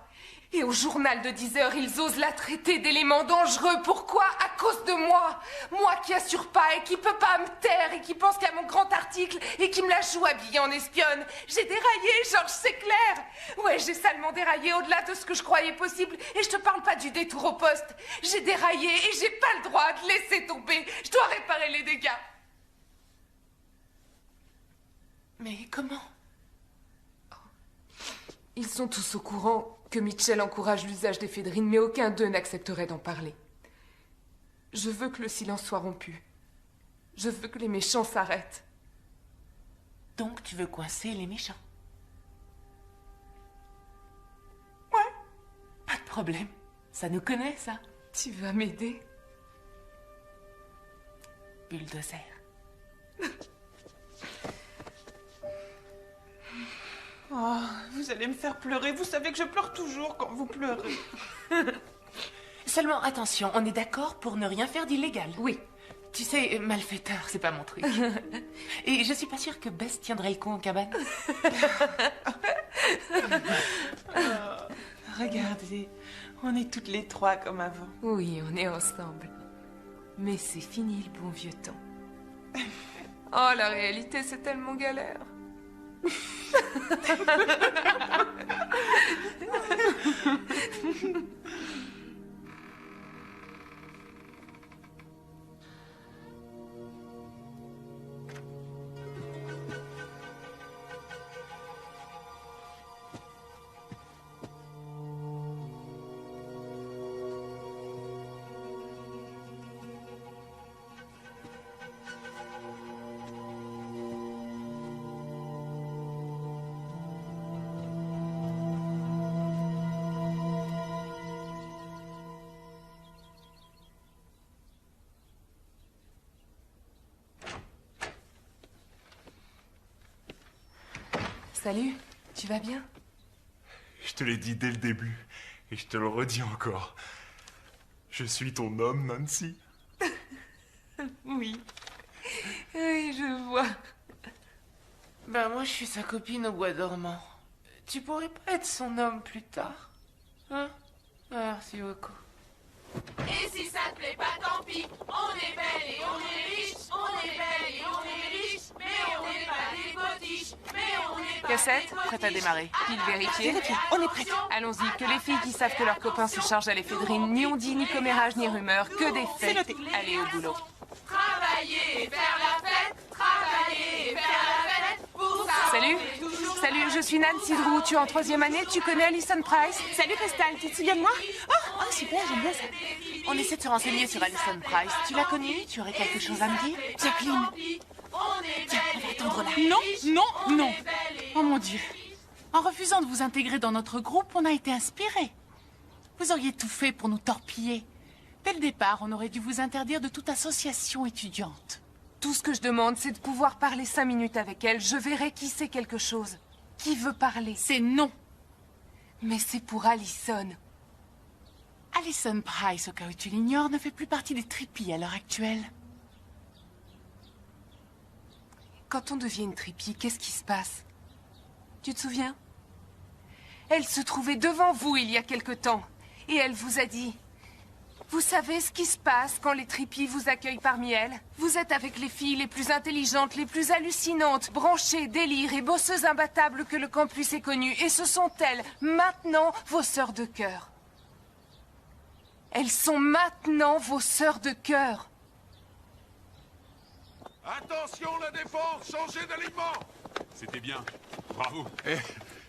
Et au journal de 10 heures, ils osent la traiter d'élément dangereux. Pourquoi? À cause de moi. Moi qui assure pas et qui peut pas me taire et qui pense qu'à mon grand article et qui me la joue habillée en espionne. J'ai déraillé, Georges, c'est clair. Ouais, j'ai salement déraillé au-delà de ce que je croyais possible. Et je te parle pas du détour au poste. J'ai déraillé et j'ai pas le droit de laisser tomber. Je dois réparer les dégâts. Mais comment? Ils sont tous au courant que Mitchell encourage l'usage d'éphédrine, mais aucun d'eux n'accepterait d'en parler. Je veux que le silence soit rompu. Je veux que les méchants s'arrêtent. Donc tu veux coincer les méchants? Ouais. Pas de problème. Ça nous connaît, ça. Tu vas m'aider? Bulldozer. Oh, vous allez me faire pleurer. Vous savez que je pleure toujours quand vous pleurez. Seulement, attention, on est d'accord pour ne rien faire d'illégal. Oui. Tu sais, malfaiteur, c'est pas mon truc. Et je suis pas sûre que Bess tiendrait le coup en cabane. Regardez, on est toutes les trois comme avant. Oui, on est ensemble. Mais c'est fini le bon vieux temps. Oh, la réalité, c'est tellement galère. Salut, tu vas bien? Je te l'ai dit dès le début, et je te le redis encore. Je suis ton homme, Nancy. Oui. Oui, je vois. Ben moi, je suis sa copine au bois dormant. Tu pourrais pas être son homme plus tard? Hein? Merci beaucoup. Et si ça te plaît pas, tant pis. On est belle et on est riche. On est belle et on est riche. Mais on n'est pas des potiches. Mais on n'est pas Cassette, prête à démarrer. Pile vérifiée. On est prêts. Allons-y, que les filles qui savent que leurs copains se chargent à l'éphédrine, ni on dit, ni commérage, ni rumeur, que des faits. C'est noté. Allez au boulot. Travailler et faire la fête, travailler et faire la fête, pour ça. Salut. Salut, je suis Nancy Drew. Tu es en 3e année, tu connais Alison Price? Salut Crystal, tu te souviens de moi? Oh, super, j'aime bien ça. On essaie de se renseigner sur Alison Price. Tu l'as connue? Tu aurais quelque chose à me dire? Jacqueline. Tiens, on va attendre là. Non. Oh mon Dieu. En refusant de vous intégrer dans notre groupe, on a été inspirés. Vous auriez tout fait pour nous torpiller. Dès le départ, on aurait dû vous interdire de toute association étudiante. Tout ce que je demande, c'est de pouvoir parler 5 minutes avec elle. Je verrai qui sait quelque chose. Qui veut parler? C'est non. Mais c'est pour Alison. Alison Price, au cas où tu l'ignores, ne fait plus partie des trippies à l'heure actuelle. Quand on devient une trippie, qu'est-ce qui se passe? Tu te souviens? Elle se trouvait devant vous il y a quelque temps. Et elle vous a dit... Vous savez ce qui se passe quand les trippies vous accueillent parmi elles? Vous êtes avec les filles les plus intelligentes, les plus hallucinantes, branchées, délires et bosseuses imbattables que le campus ait connues. Et ce sont elles, maintenant, vos sœurs de cœur. Elles sont maintenant vos sœurs de cœur. Attention la défense, changez d'alignement. C'était bien. Bravo. Eh,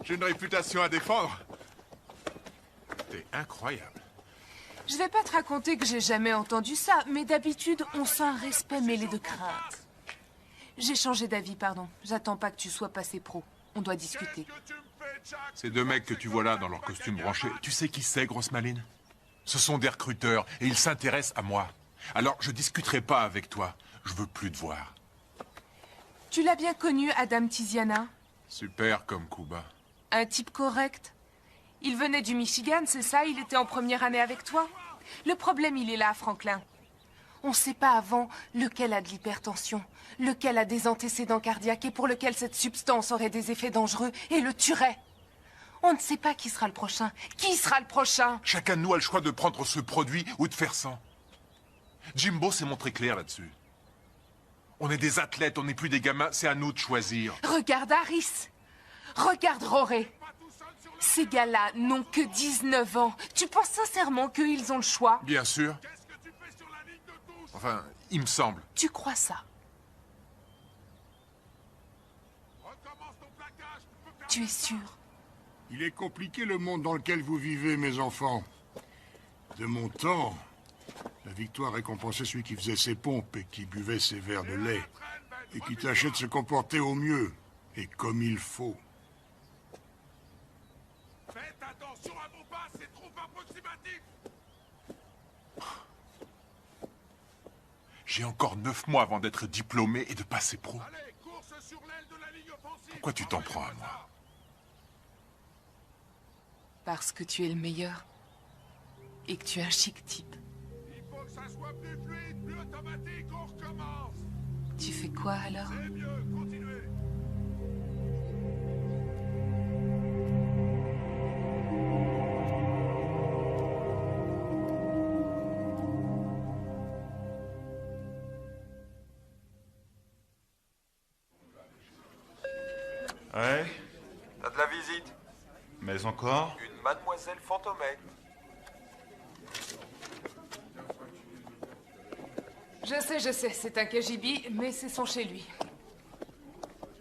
j'ai une réputation à défendre. T'es incroyable. Je vais pas te raconter que j'ai jamais entendu ça, mais d'habitude, on sent un respect mêlé de crainte. J'ai changé d'avis, pardon. J'attends pas que tu sois passé pro. On doit discuter. Ces 2 mecs que tu vois là dans leur costume branché, tu sais qui c'est, grosse maline? Ce sont des recruteurs et ils s'intéressent à moi. Alors, je discuterai pas avec toi. Je veux plus te voir. Tu l'as bien connu, Adam Tiziana? Super comme Kuba. Un type correct. Il venait du Michigan, c'est ça? Il était en 1re année avec toi? Le problème, il est là, Franklin. On ne sait pas avant lequel a de l'hypertension, lequel a des antécédents cardiaques et pour lequel cette substance aurait des effets dangereux et le tuerait. On ne sait pas qui sera le prochain. Qui sera le prochain? Chacun de nous a le choix de prendre ce produit ou de faire sans. Jimbo s'est montré clair là-dessus. On est des athlètes, on n'est plus des gamins, c'est à nous de choisir. Regarde Harris. Regarde Roré. Ces gars-là n'ont que 19 ans. Tu penses sincèrement qu'ils ont le choix? Bien sûr. Enfin, il me semble. Tu crois ça? Tu es sûr? Il est compliqué le monde dans lequel vous vivez, mes enfants. De mon temps, la victoire récompensait celui qui faisait ses pompes et qui buvait ses verres de lait. Et qui tâchait de se comporter au mieux, et comme il faut. Faites attention à vos pas, c'est trop approximatif. J'ai encore 9 mois avant d'être diplômé et de passer pro. Allez, course sur l'aile de la ligne offensive. Pourquoi tu t'en prends à moi? Parce que tu es le meilleur. Et que tu es un chic type. Il faut que ça soit plus fluide, plus automatique, on recommence. Tu fais quoi alors? C'est mieux, continuez. Ouais, T'as de la visite? mais encore? Une mademoiselle Fantomec. Je sais, c'est un KGB, mais c'est son chez lui.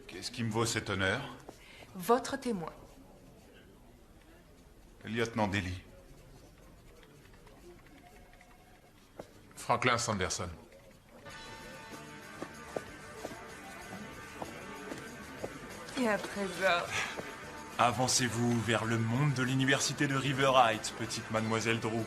Qu'est-ce qui me vaut cet honneur? Votre témoin. Lieutenant Daly. Franklin Sanderson. Et un trésor. Avancez-vous vers le monde de l'université de River Heights, petite mademoiselle Drew.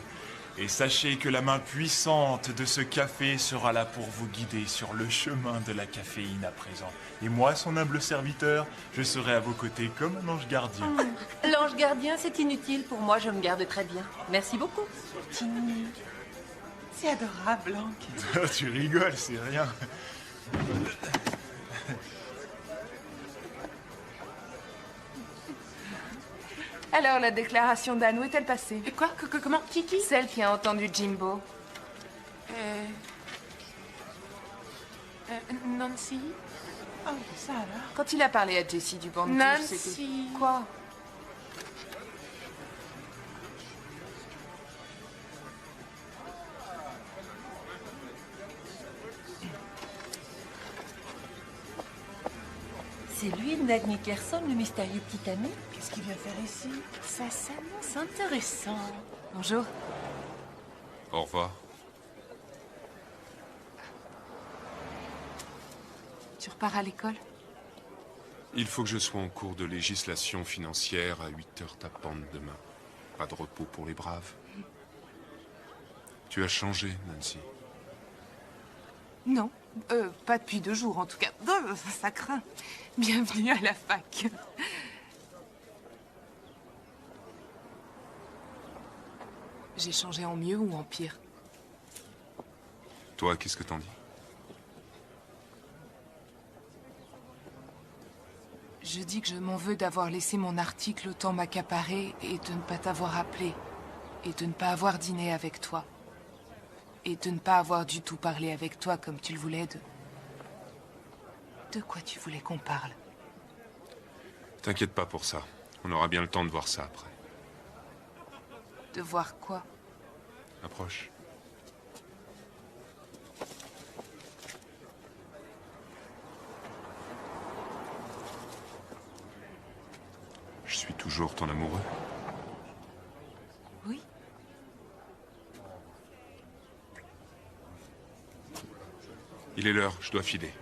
Et sachez que la main puissante de ce café sera là pour vous guider sur le chemin de la caféine à présent. Et moi, son humble serviteur, je serai à vos côtés comme un ange gardien. L'ange gardien, c'est inutile. Pour moi, je me garde très bien. Merci beaucoup. Tini. C'est adorable, Blanc. Tu rigoles, c'est rien. Alors, la déclaration d'Anne, où est-elle passée? Quoi? Comment? Qui? Celle qui a entendu Jimbo. Nancy? Ah, ça alors. Quand il a parlé à Jessie du banc de touche, c'était... Nancy. Quoi? C'est lui, Ned Nickerson, le mystérieux petit ami? Qu'est-ce qu'il vient faire ici? Ça s'annonce intéressant. Bonjour. Au revoir. Tu repars à l'école? Il faut que je sois en cours de législation financière à 8h tapantes demain. Pas de repos pour les braves. Tu as changé, Nancy. Non, pas depuis 2 jours en tout cas. Ça craint. Bienvenue à la fac. J'ai changé en mieux ou en pire? Toi, qu'est-ce que t'en dis? Je dis que je m'en veux d'avoir laissé mon article autant m'accaparer et de ne pas t'avoir appelé. Et de ne pas avoir dîné avec toi. Et de ne pas avoir du tout parlé avec toi comme tu le voulais de... De quoi tu voulais qu'on parle? T'inquiète pas pour ça. On aura bien le temps de voir ça après. De voir quoi? Approche. Je suis toujours ton amoureux. Oui. Il est l'heure, je dois filer.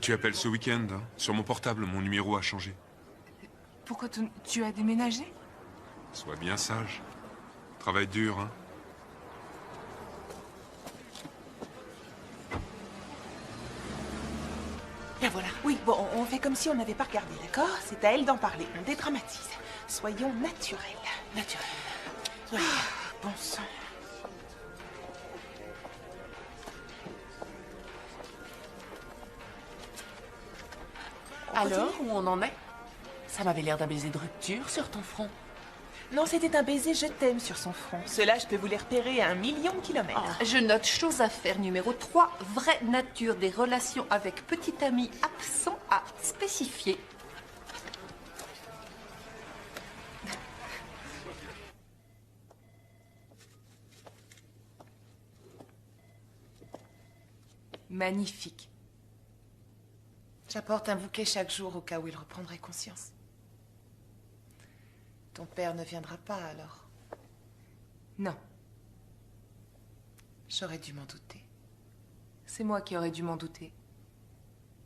Tu appelles ce week-end, hein? Sur mon portable, mon numéro a changé. Pourquoi tu as déménagé? Sois bien sage. Travail dur, hein? La voilà. Oui, bon, on fait comme si on n'avait pas regardé, d'accord? C'est à elle d'en parler. On dédramatise. Soyons naturels. Naturels. Bon sang. Alors, où on en est? Ça m'avait l'air d'un baiser de rupture sur ton front. Non, c'était un baiser je t'aime sur son front. Cela, je peux vous les repérer à 1 million de kilomètres. Je note chose à faire numéro 3, vraie nature des relations avec petit ami absent à spécifier. Magnifique. J'apporte un bouquet chaque jour au cas où il reprendrait conscience. Ton père ne viendra pas alors? Non. J'aurais dû m'en douter. C'est moi qui aurais dû m'en douter.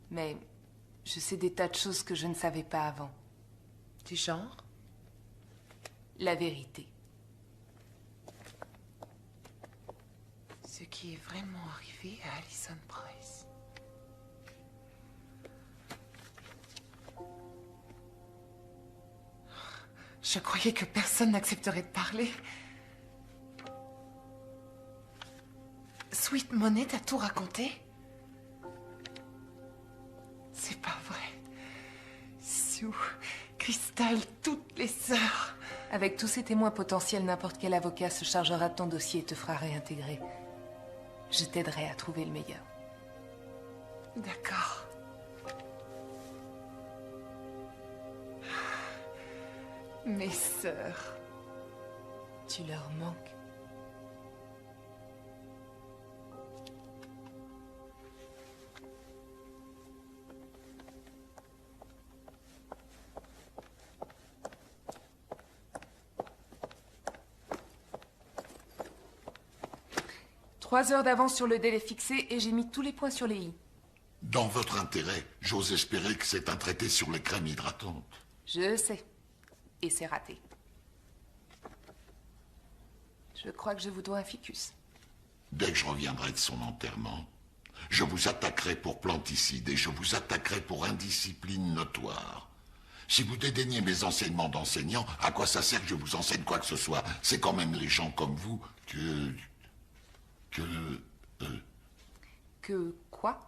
Mais je sais des tas de choses que je ne savais pas avant. Du genre? La vérité. Ce qui est vraiment arrivé à Alison Price. Je croyais que personne n'accepterait de parler. Sweet Money t'a tout raconté? C'est pas vrai. Sue, Crystal, toutes les sœurs. Avec tous ces témoins potentiels, n'importe quel avocat se chargera de ton dossier et te fera réintégrer. Je t'aiderai à trouver le meilleur. D'accord. Mes sœurs. Tu leur manques. Trois heures d'avance sur le délai fixé et j'ai mis tous les points sur les i. Dans votre intérêt, j'ose espérer que c'est un traité sur les crèmes hydratantes. Je sais. Et c'est raté. Je crois que je vous dois un ficus. Dès que je reviendrai de son enterrement, je vous attaquerai pour planticide et je vous attaquerai pour indiscipline notoire. Si vous dédaignez mes enseignements d'enseignant, à quoi ça sert que je vous enseigne quoi que ce soit? C'est quand même les gens comme vous que... Que quoi?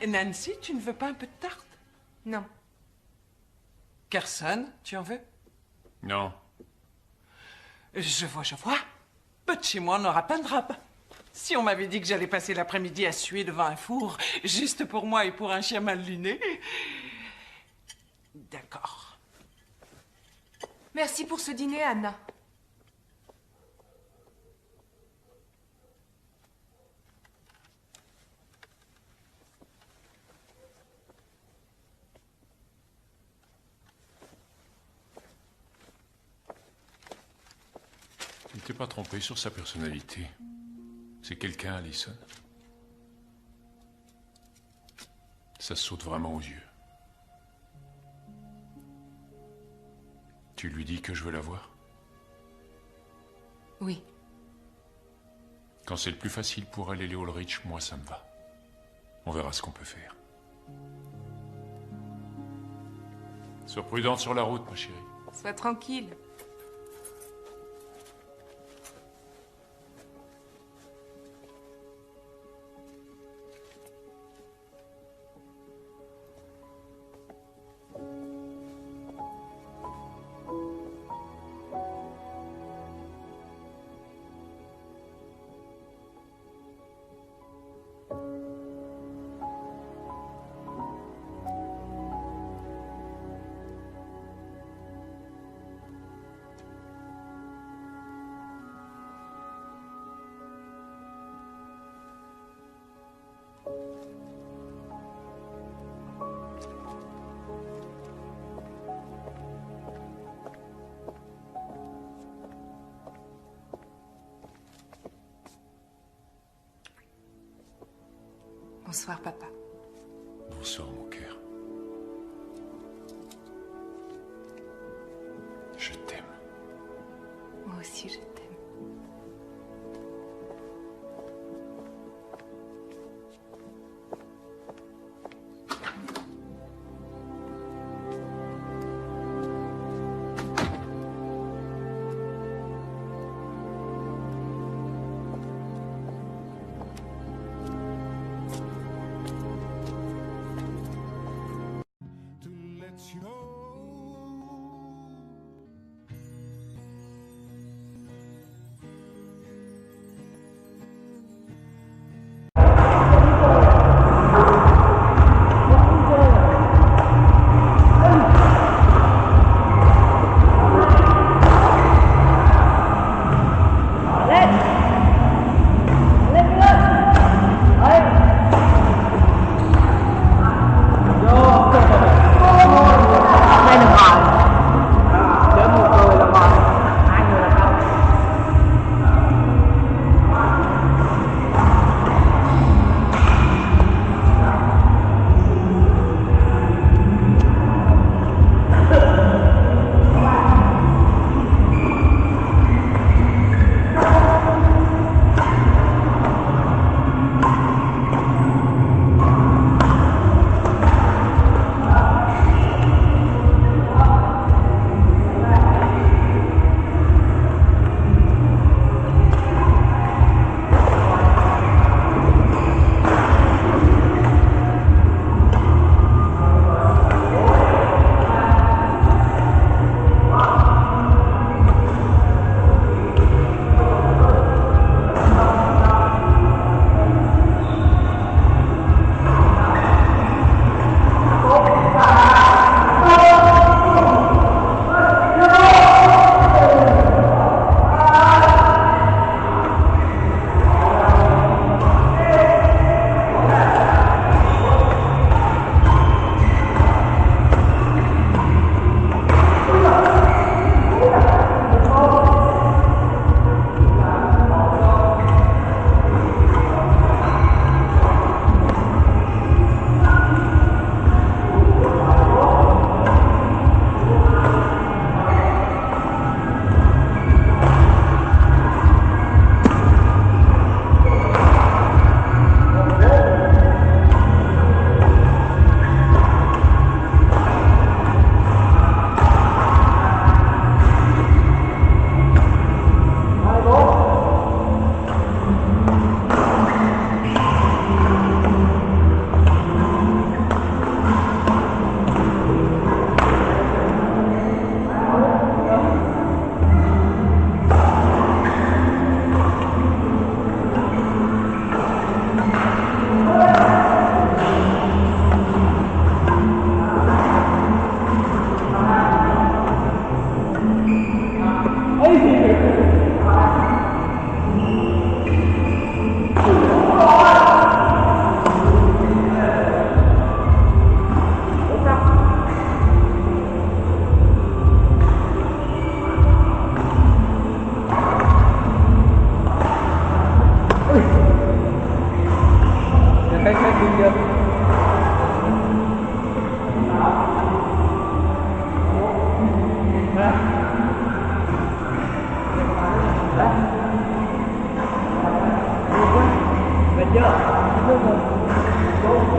Nancy, tu ne veux pas un peu de tarte? Non. Carson, tu en veux? Non. Je vois. Peu de chez moi, on n'aura pas de drap. Si on m'avait dit que j'allais passer l'après-midi à suer devant un four, juste pour moi et pour un chien mal luné... D'accord. Merci pour ce dîner, Anna. Tu ne t'es pas trompé sur sa personnalité. C'est quelqu'un, Allison. Ça saute vraiment aux yeux. Tu lui dis que je veux la voir? Oui. Quand c'est le plus facile pour elle et les Ulrich, moi ça me va. On verra ce qu'on peut faire. Sois prudente sur la route, ma chérie. Sois tranquille. Bonsoir, papa. Bonsoir, mon cœur. Je t'aime. Moi aussi, je t'aime.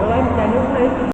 Lorenz Daniel